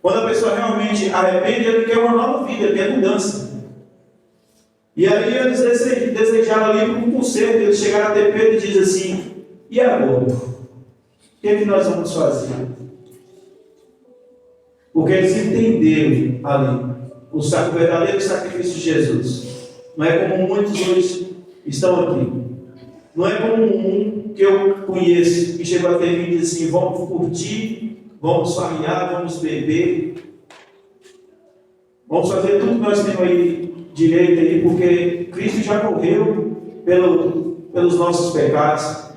Quando a pessoa realmente arrepende, ele quer uma nova vida, ele quer mudança. E aí eles desejaram ali um conselho, eles chegaram até Pedro e dizem assim: e agora? O que é que nós vamos fazer? Porque eles entenderam ali o verdadeiro sacrifício de Jesus. Não é como muitos hoje estão aqui. Não é como um que eu conheço que chegou até mim e diz assim: vamos curtir, vamos farrear, vamos beber, vamos fazer tudo que nós temos aí direito aí, porque Cristo já morreu pelos nossos pecados.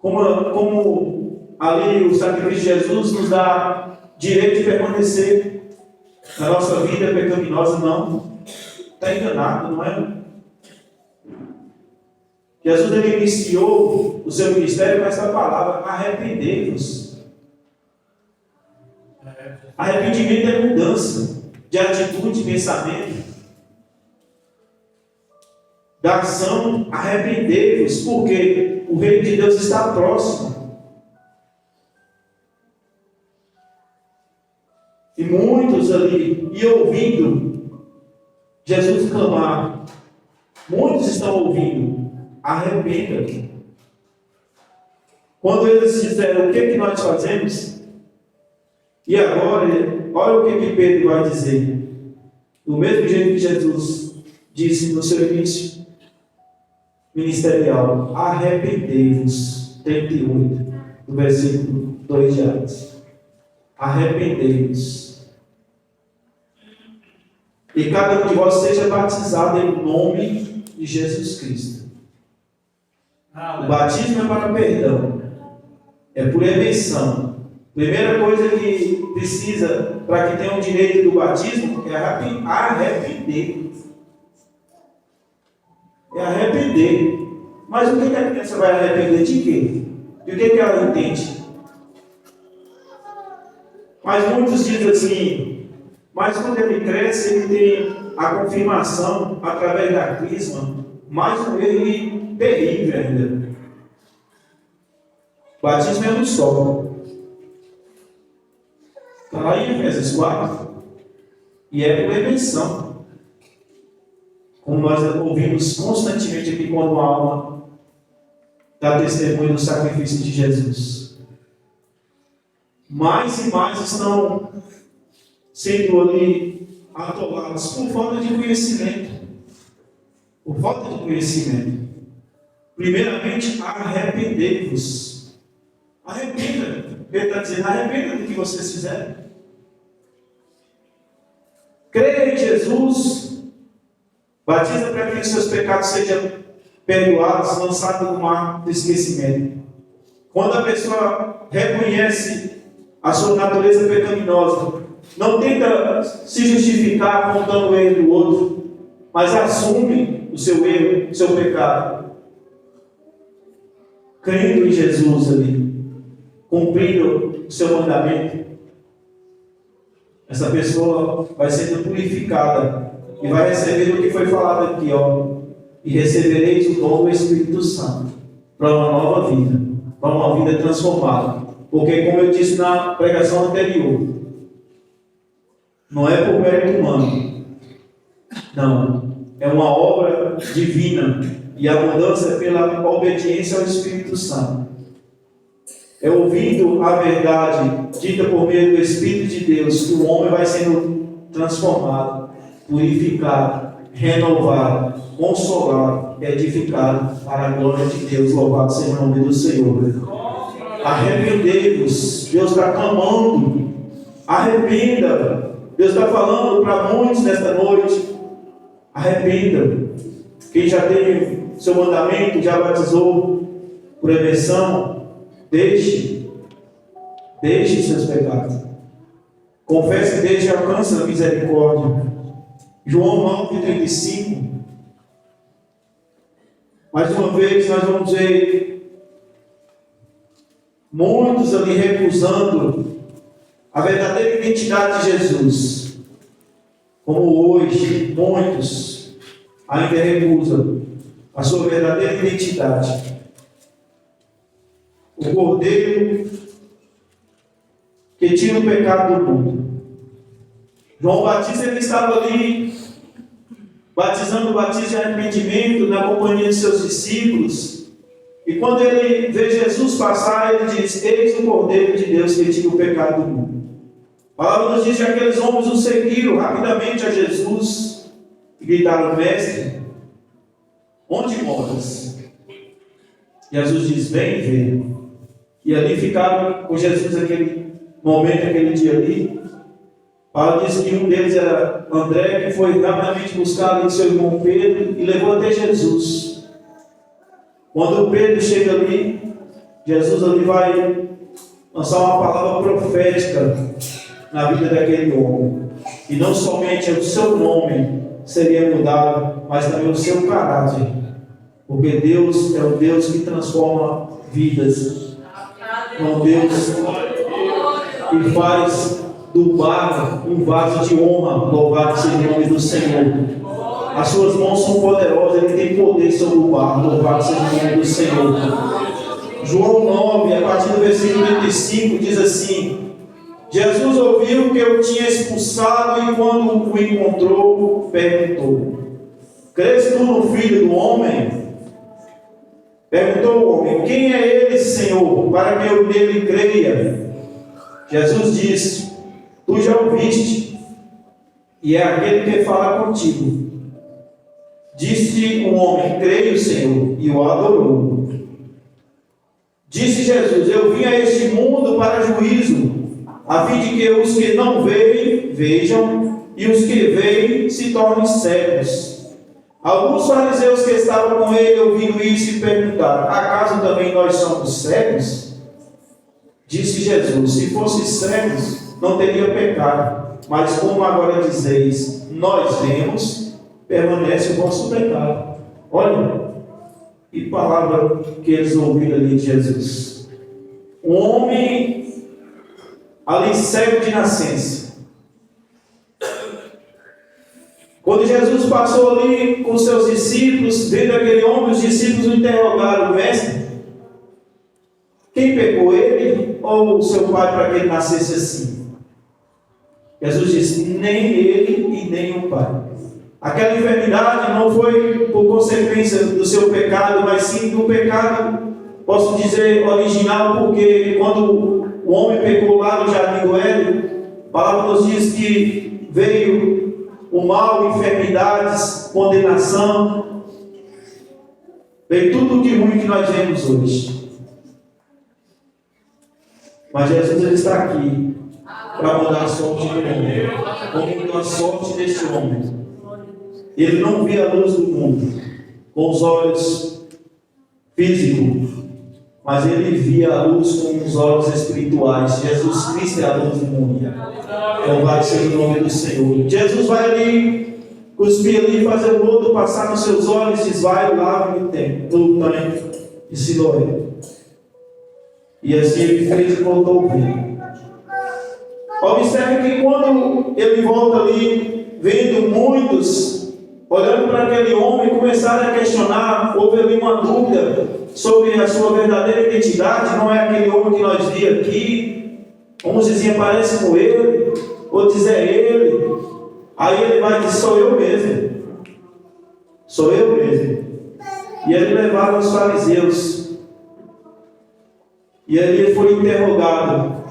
Como ali o sacrifício de Jesus nos dá direito de permanecer na nossa vida pecaminosa, não. Está enganado, não é? Jesus ele iniciou o seu ministério com essa palavra: arrependei-vos. Arrependimento é mudança de atitude, de pensamento, da ação. Arrependei-vos, porque o reino de Deus está próximo. E muitos ali, e ouvindo Jesus clamar, muitos estão ouvindo: arrependa-te. Quando eles disseram: o que é que nós fazemos? E agora, olha o que Pedro vai dizer. Do mesmo jeito que Jesus disse no seu início ministerial: arrependei-vos. 38, do versículo 2 de Atos. Arrependei-vos. E cada um de vós seja batizado em nome de Jesus Cristo. O batismo é para perdão, é por eleição. Primeira coisa que precisa para que tenha o direito do batismo é arrepender. É arrepender. Mas o que a criança vai arrepender de quê? De o que ela entende? Mas muitos dizem assim, mas quando ele cresce, ele tem a confirmação através da crisma, mais um erro terrível ainda. O batismo é um só. Está lá em Efésios 4. E é por eleição. Como nós ouvimos constantemente aqui quando a alma dá testemunho do sacrifício de Jesus. Mais e mais estão sendo ali atolados por falta de conhecimento. Por falta de conhecimento. Primeiramente, arrependei-vos. Arrependa. Ele está dizendo, arrependa do que vocês fizeram. Creia em Jesus. Batiza para que os seus pecados sejam perdoados, lançados no mar do esquecimento. Quando a pessoa reconhece a sua natureza pecaminosa, não tenta se justificar apontando o erro do outro, mas assume o seu erro, o seu pecado. Crendo em Jesus ali, cumprindo o seu mandamento, essa pessoa vai sendo purificada e vai receber o que foi falado aqui, ó. E recebereis o dom do Espírito Santo para uma nova vida, para uma vida transformada. Porque, como eu disse na pregação anterior, não é por mérito humano, não, é uma obra divina, e a mudança é pela obediência ao Espírito Santo. É ouvindo a verdade dita por meio do Espírito de Deus que o homem vai sendo transformado, purificado, renovado, consolado, edificado para a glória de Deus. Louvado seja o nome do Senhor. Arrependei-vos. Deus está clamando. Arrependa. Deus está falando para muitos nesta noite. Arrependa. Quem já tem seu mandamento, já batizou por eleição, deixe seus pecados. Confesse e deixe e alcança a misericórdia. João 9,35. Mais uma vez nós vamos ver muitos ali recusando a verdadeira identidade de Jesus. Como hoje muitos ainda recusam a sua verdadeira identidade. O Cordeiro que tira o pecado do mundo. João Batista, ele estava ali batizando o batismo de arrependimento na companhia de seus discípulos. E quando ele vê Jesus passar, ele diz: eis o Cordeiro de Deus que tira o pecado do mundo. A palavra nos diz que aqueles homens o seguiram rapidamente a Jesus e gritaram: mestre, onde moras? Jesus diz: vem ver. E ali ficaram com Jesus naquele momento, aquele dia ali. Paulo diz que um deles era André, que foi rapidamente buscar ali seu irmão Pedro e levou até Jesus. Quando Pedro chega ali, Jesus ali vai lançar uma palavra profética na vida daquele homem. E não somente o seu nome seria mudado, mas também o seu caráter. Porque Deus é o Deus que transforma vidas. É um Deus que faz do barro um vaso de honra. Louvado seja o nome do Senhor. As suas mãos são poderosas, ele tem poder sobre o barro. Louvado seja o nome do Senhor. João 9, a partir do versículo 25, diz assim: Jesus ouviu que eu tinha expulsado e quando o encontrou, perguntou: crês tu no Filho do Homem? Perguntou o homem: quem é ele, Senhor, para que eu nele creia? Jesus disse: tu já o viste, e é aquele que fala contigo. Disse o homem: creio, Senhor, e o adorou. Disse Jesus: eu vim a este mundo para juízo, a fim de que os que não veem, vejam, e os que veem se tornem cegos. Alguns fariseus que estavam com ele ouvindo isso e perguntaram: acaso também nós somos cegos? Disse Jesus: se fossem cegos, não teria pecado. Mas como agora dizeis, nós vemos, permanece o vosso pecado. Olha, que palavra que eles ouviram ali de Jesus. Um homem ali cego de nascença. Quando Jesus passou ali com seus discípulos, vendo aquele homem, os discípulos o interrogaram: mestre, quem pecou, ele ou o seu pai, para que ele nascesse assim? Jesus disse: nem ele e nem o pai. Aquela enfermidade não foi por consequência do seu pecado, mas sim do pecado, posso dizer, original, porque quando o homem pecou lá no Jardim do Éden, a palavra nos diz que veio o mal, enfermidades, condenação, veio tudo de ruim que nós vemos hoje. Mas Jesus, ele está aqui para mudar a sorte do homem, como mudou a sorte deste homem. Ele não via a luz do mundo com os olhos físicos, mas ele via a luz com os olhos espirituais. Jesus Cristo é a luz do mundo. Louvado seja o nome do Senhor. Jesus vai ali, cuspir ali, fazer o lodo passar nos seus olhos, diz: vai, lava no tanque de Siloé. E assim ele fez e voltou a ver. Observe que quando ele volta ali, vendo muitos olhando para aquele homem, começaram a questionar, houve ali uma dúvida sobre a sua verdadeira identidade. Não é aquele homem que nós vimos aqui. Uns diziam: parece com ele, outros é ele. Aí ele vai dizer: sou eu mesmo. Sou eu mesmo. E ele levava os fariseus. E ali ele foi interrogado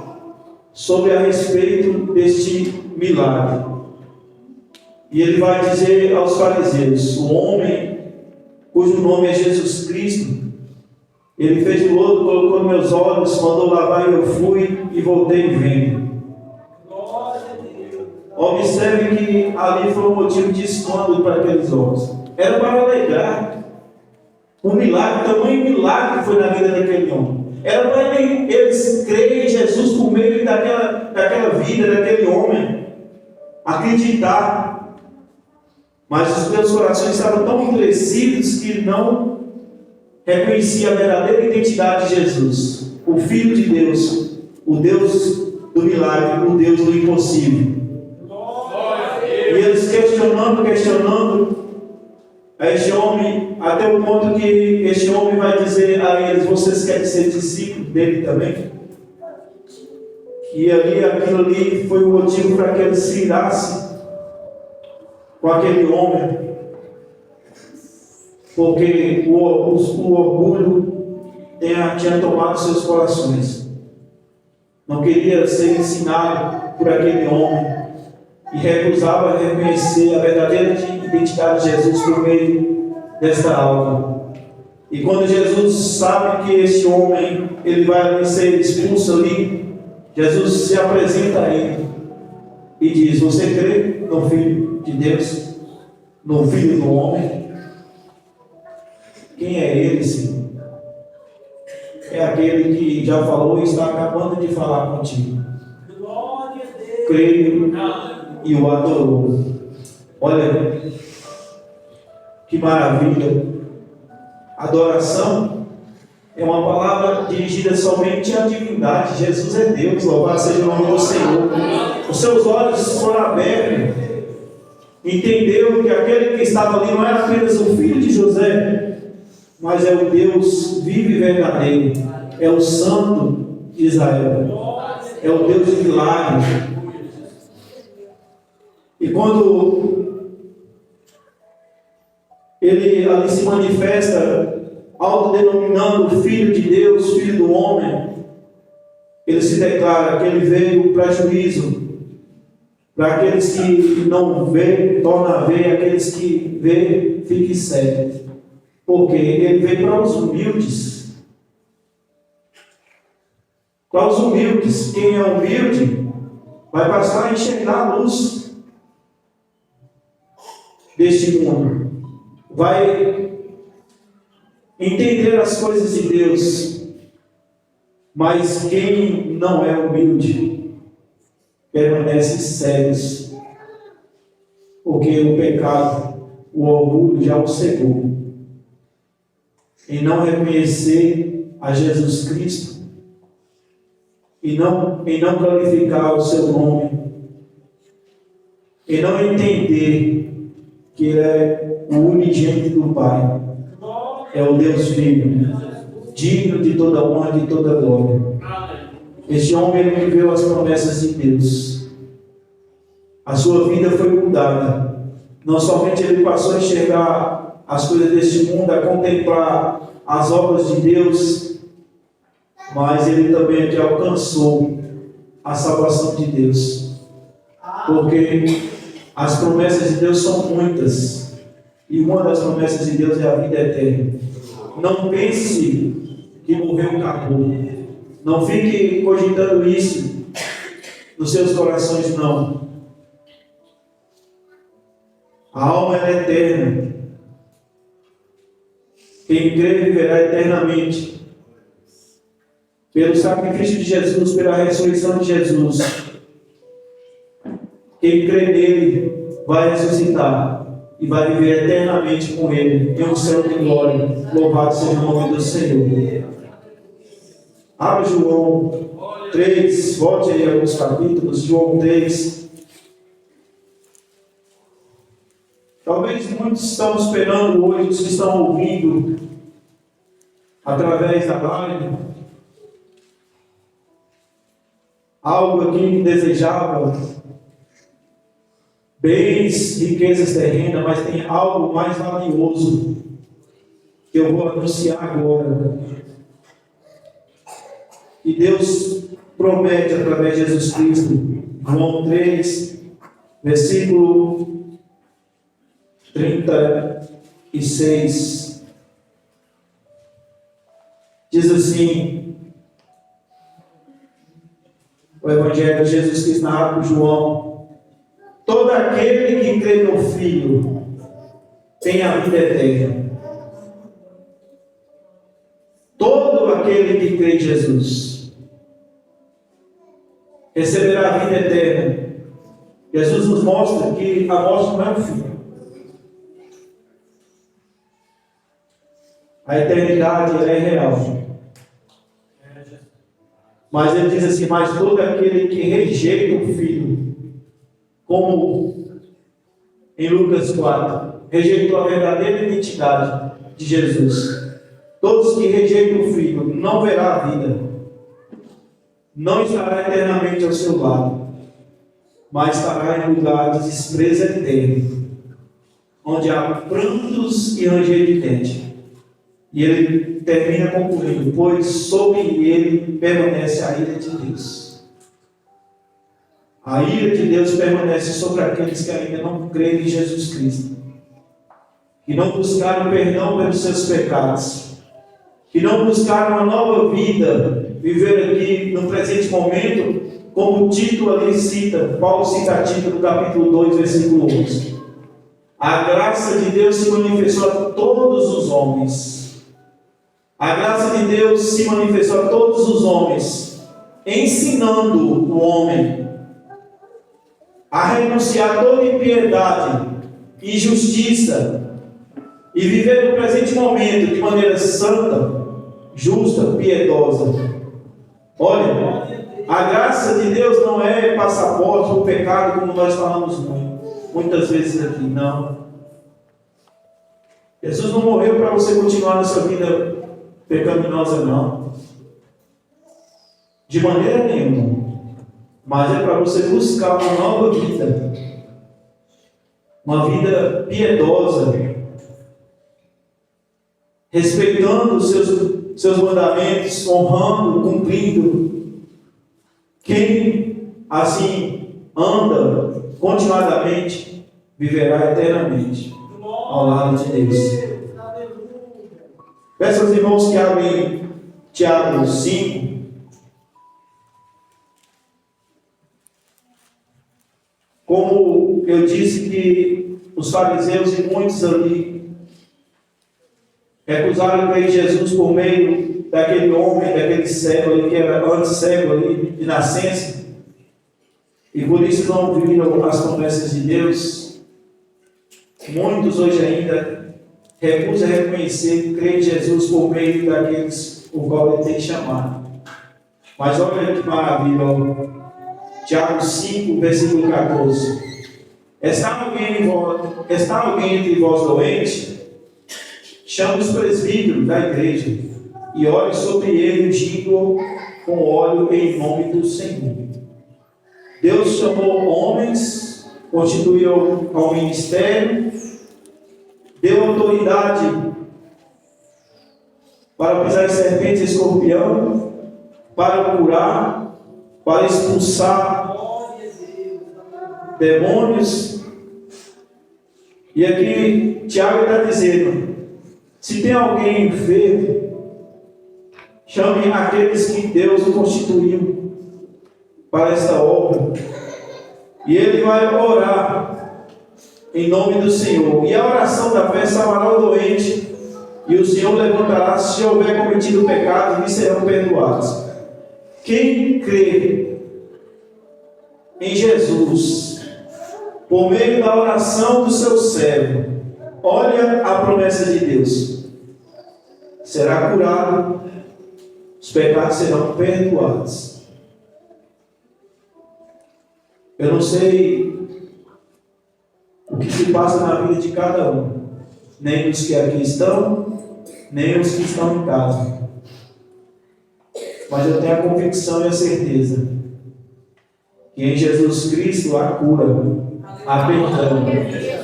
sobre a respeito deste milagre. E ele vai dizer aos fariseus: o homem cujo nome é Jesus Cristo, ele fez o lodo, colocou nos meus olhos, mandou lavar e eu fui e voltei vendo. Observe que ali foi um motivo de escândalo para aqueles homens. Era para alegar o milagre, o tamanho milagre que foi na vida daquele homem. Era para eles crerem em Jesus por meio daquela vida, daquele homem, acreditar. Mas os meus corações estavam tão endurecidos que não reconheciam a verdadeira identidade de Jesus, o Filho de Deus, o Deus do milagre, o Deus do impossível. E eles questionando a este homem, até o ponto que este homem vai dizer a eles: vocês querem ser discípulos dele também? E aquilo ali foi o motivo para que eles se irassem com aquele homem, porque o orgulho tinha tomado seus corações. Não queria ser ensinado por aquele homem e recusava reconhecer a verdadeira identidade de Jesus por meio desta alma. E quando Jesus sabe que este homem ele vai ser expulso ali, Jesus se apresenta a ele e diz: você crê no Filho de Deus, no Filho do homem? Quem é ele, Senhor? É aquele que já falou e está acabando de falar contigo. Creio e o adorou. Olha que maravilha. Adoração é uma palavra dirigida somente à divindade. Jesus é Deus, louvado seja o nome do Senhor. Os seus olhos foram abertos, entendeu que aquele que estava ali não era apenas o filho de José, mas é o Deus vivo e verdadeiro, é o Santo de Israel, é o Deus de milagres. E quando ele ali se manifesta, autodenominando Filho de Deus, Filho do homem, ele se declara que ele veio para juízo, para aqueles que não veem, torna a ver, aqueles que veem, fiquem cegos, porque ele veio para os humildes. Para os humildes, quem é humilde vai passar a enxergar a luz deste mundo, vai entender as coisas de Deus. Mas quem não é humilde permanece cegos, porque o pecado, o orgulho já o cegou, em não reconhecer a Jesus Cristo em não glorificar o seu nome, em não entender que Ele é o unigênito do Pai, é o Deus Filho, digno de toda honra e de toda glória. Este homem, ele viveu as promessas de Deus. A sua vida foi mudada. Não somente ele passou a enxergar as coisas deste mundo, a contemplar as obras de Deus, mas ele também aqui alcançou a salvação de Deus. Porque as promessas de Deus são muitas, e uma das promessas de Deus é a vida eterna. Não pense que morreu acabou. Não fique cogitando isso nos seus corações, não. A alma é eterna. Quem crê viverá eternamente. Pelo sacrifício de Jesus, pela ressurreição de Jesus. Quem crê nele vai ressuscitar e vai viver eternamente com ele em um céu de glória. Louvado seja o nome do Senhor. Abre João 3, volte aí alguns capítulos, João 3. Talvez muitos estão esperando hoje, os que estão ouvindo através da live, algo aqui que desejava, bens, riquezas terrenas, mas tem algo mais valioso que eu vou anunciar agora. E Deus promete através de Jesus Cristo. João 3, versículo 36. Diz assim, o Evangelho de Jesus Cristo narrado por João: todo aquele que crê no Filho tem a vida eterna. Todo aquele que crê em Jesus receberá a vida eterna. Jesus nos mostra que a morte não é o fim. A eternidade é real. Mas ele diz assim: mas todo aquele que rejeita o Filho, como em Lucas 4, rejeitou a verdadeira identidade de Jesus. Todos que rejeitam o Filho não verá a vida, não estará eternamente ao seu lado, mas estará em lugar de desprezo eterno, onde há prantos e ranger de dente. E ele termina concluindo: pois sobre ele permanece a ira de Deus. A ira de Deus permanece sobre aqueles que ainda não creem em Jesus Cristo, que não buscaram perdão pelos seus pecados, que não buscaram uma nova vida, viver aqui no presente momento, como o Tito ali cita, Paulo cita Tito no capítulo 2, versículo 11. A graça de Deus se manifestou a todos os homens. A graça de Deus se manifestou a todos os homens, ensinando o homem a renunciar a toda impiedade, injustiça, e viver no presente momento de maneira santa, justa, piedosa. Olha, a graça de Deus não é passaporte para o pecado, como nós falamos muitas vezes aqui, não. Jesus não morreu para você continuar nessa vida pecaminosa, não. De maneira nenhuma. Mas é para você buscar uma nova vida. Uma vida piedosa. Respeitando os seus mandamentos, honrando, cumprindo. Quem assim anda continuadamente viverá eternamente ao lado de Deus. Peço aos irmãos que abrem Tiago 5. Como eu disse que os fariseus e muitos ali recusaram crer em Jesus por meio daquele homem, daquele cego ali, que era antes cego ali, de nascença, e por isso não viram as promessas de Deus. Muitos hoje ainda recusam reconhecer, crer em Jesus por meio daqueles o qual ele tem chamado. Mas olha que maravilha, ó. Tiago 5, versículo 14. Está alguém entre vós doente? Chame os presbíteros da igreja e ore sobre ele, ungindo-o com óleo em nome do Senhor. Deus chamou homens, constituiu ao ministério, deu autoridade para pisar em serpente e escorpião, para curar, para expulsar demônios. E aqui Tiago está dizendo: se tem alguém enfermo, chame aqueles que Deus o constituiu para esta obra, e ele vai orar em nome do Senhor. E a oração da fé salvará o doente, e o Senhor levantará se houver cometido pecado, e serão perdoados. Quem crê em Jesus, por meio da oração do seu servo, olha a promessa de Deus, será curado, os pecados serão perdoados. Eu não sei o que se passa na vida de cada um, nem os que aqui estão, nem os que estão em casa. Mas eu tenho a convicção e a certeza que em Jesus Cristo há cura, a perdão,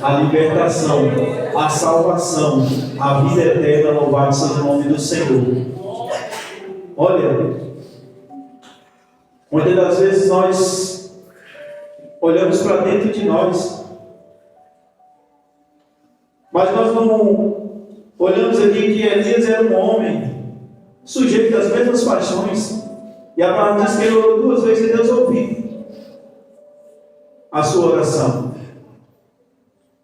a libertação, a salvação, a vida eterna. Louvado seja o nome do Senhor. Olha, muitas das vezes nós olhamos para dentro de nós, mas nós não olhamos aqui que Elias era um homem sujeito às mesmas paixões, e a palavra diz que ele orou 2 vezes e Deus ouviu a sua oração.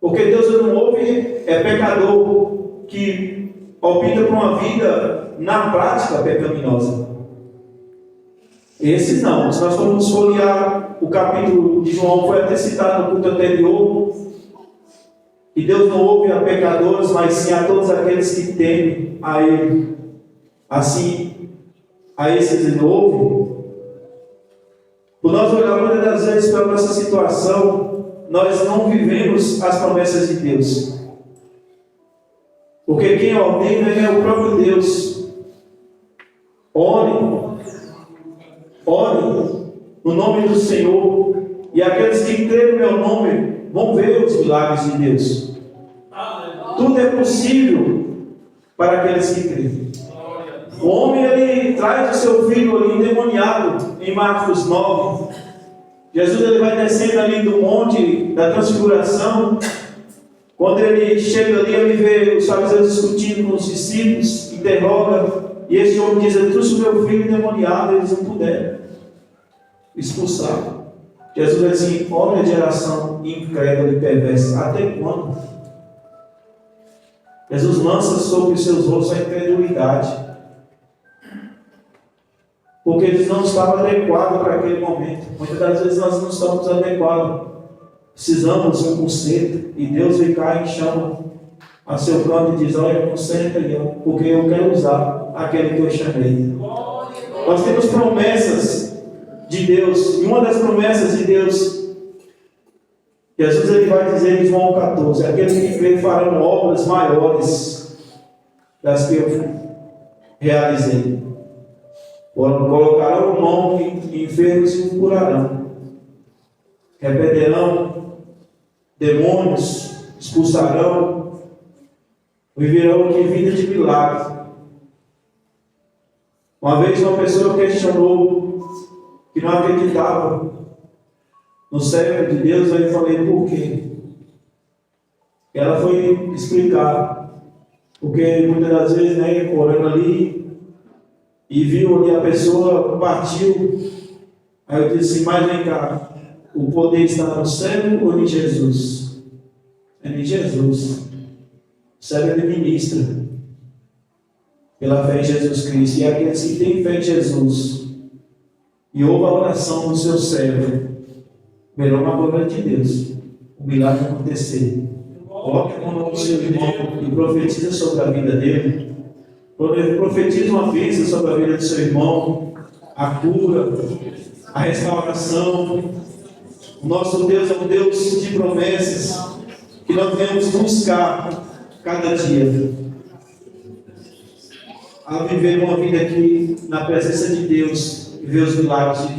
Porque Deus não ouve pecador que opta por uma vida na prática pecaminosa. Esses não. Se nós formos folhear o capítulo de João, foi até citado no culto anterior, que Deus não ouve a pecadores, mas sim a todos aqueles que temem a Ele. Assim, a esses Ele ouve. Por nós olhar muitas das vezes para a nossa situação, nós não vivemos as promessas de Deus. Porque quem ordena é o próprio Deus. Ore no nome do Senhor, e aqueles que creem no meu nome vão ver os milagres de Deus. Tudo é possível para aqueles que creem. O homem, ele traz o seu filho ali endemoniado em Marcos 9. Jesus, ele vai descendo ali do monte da transfiguração. Quando ele chega ali, ele vê os fariseus discutindo com os discípulos, interroga, e esse homem diz: eu trouxe o meu filho endemoniado, eles não puderam expulsar. Jesus vai assim: olha a geração incrédula e perversa, até quando? Jesus lança sobre os seus rostos a incredulidade, porque eles não estavam adequados para aquele momento. Muitas das vezes nós não estamos adequados, precisamos de um conserto, e Deus vem cá e chama a seu canto e diz: olha, conserta eu, porque eu quero usar aquele que eu chamei. Nós temos promessas de Deus, e uma das promessas de Deus, Jesus ele vai dizer em João 14: aqueles que creem farão obras maiores das que eu realizei. Colocarão mão em enfermos e o curarão. Repreenderão demônios, expulsarão, viverão que vida de milagre. Uma vez uma pessoa questionou que não acreditava no servo de Deus, aí eu falei: por quê? Ela foi explicar, porque muitas das vezes, né, orando ali, e viu ali a pessoa, partiu. Aí eu disse: mas vem cá, o poder está no céu ou em Jesus? É em Jesus. O céu ele ministra pela fé em Jesus Cristo, e aqueles que têm fé em Jesus e ouvem a oração do seu servo verão a glória de Deus, o milagre acontecer. Coloque a mão no seu irmão e profetiza sobre a vida dele. Profetiza uma bênção sobre a vida do seu irmão. a cura, a restauração. O nosso Deus é um Deus de promessas, que nós devemos buscar cada dia, a viver uma vida aqui na presença de Deus e ver os milagres de Deus.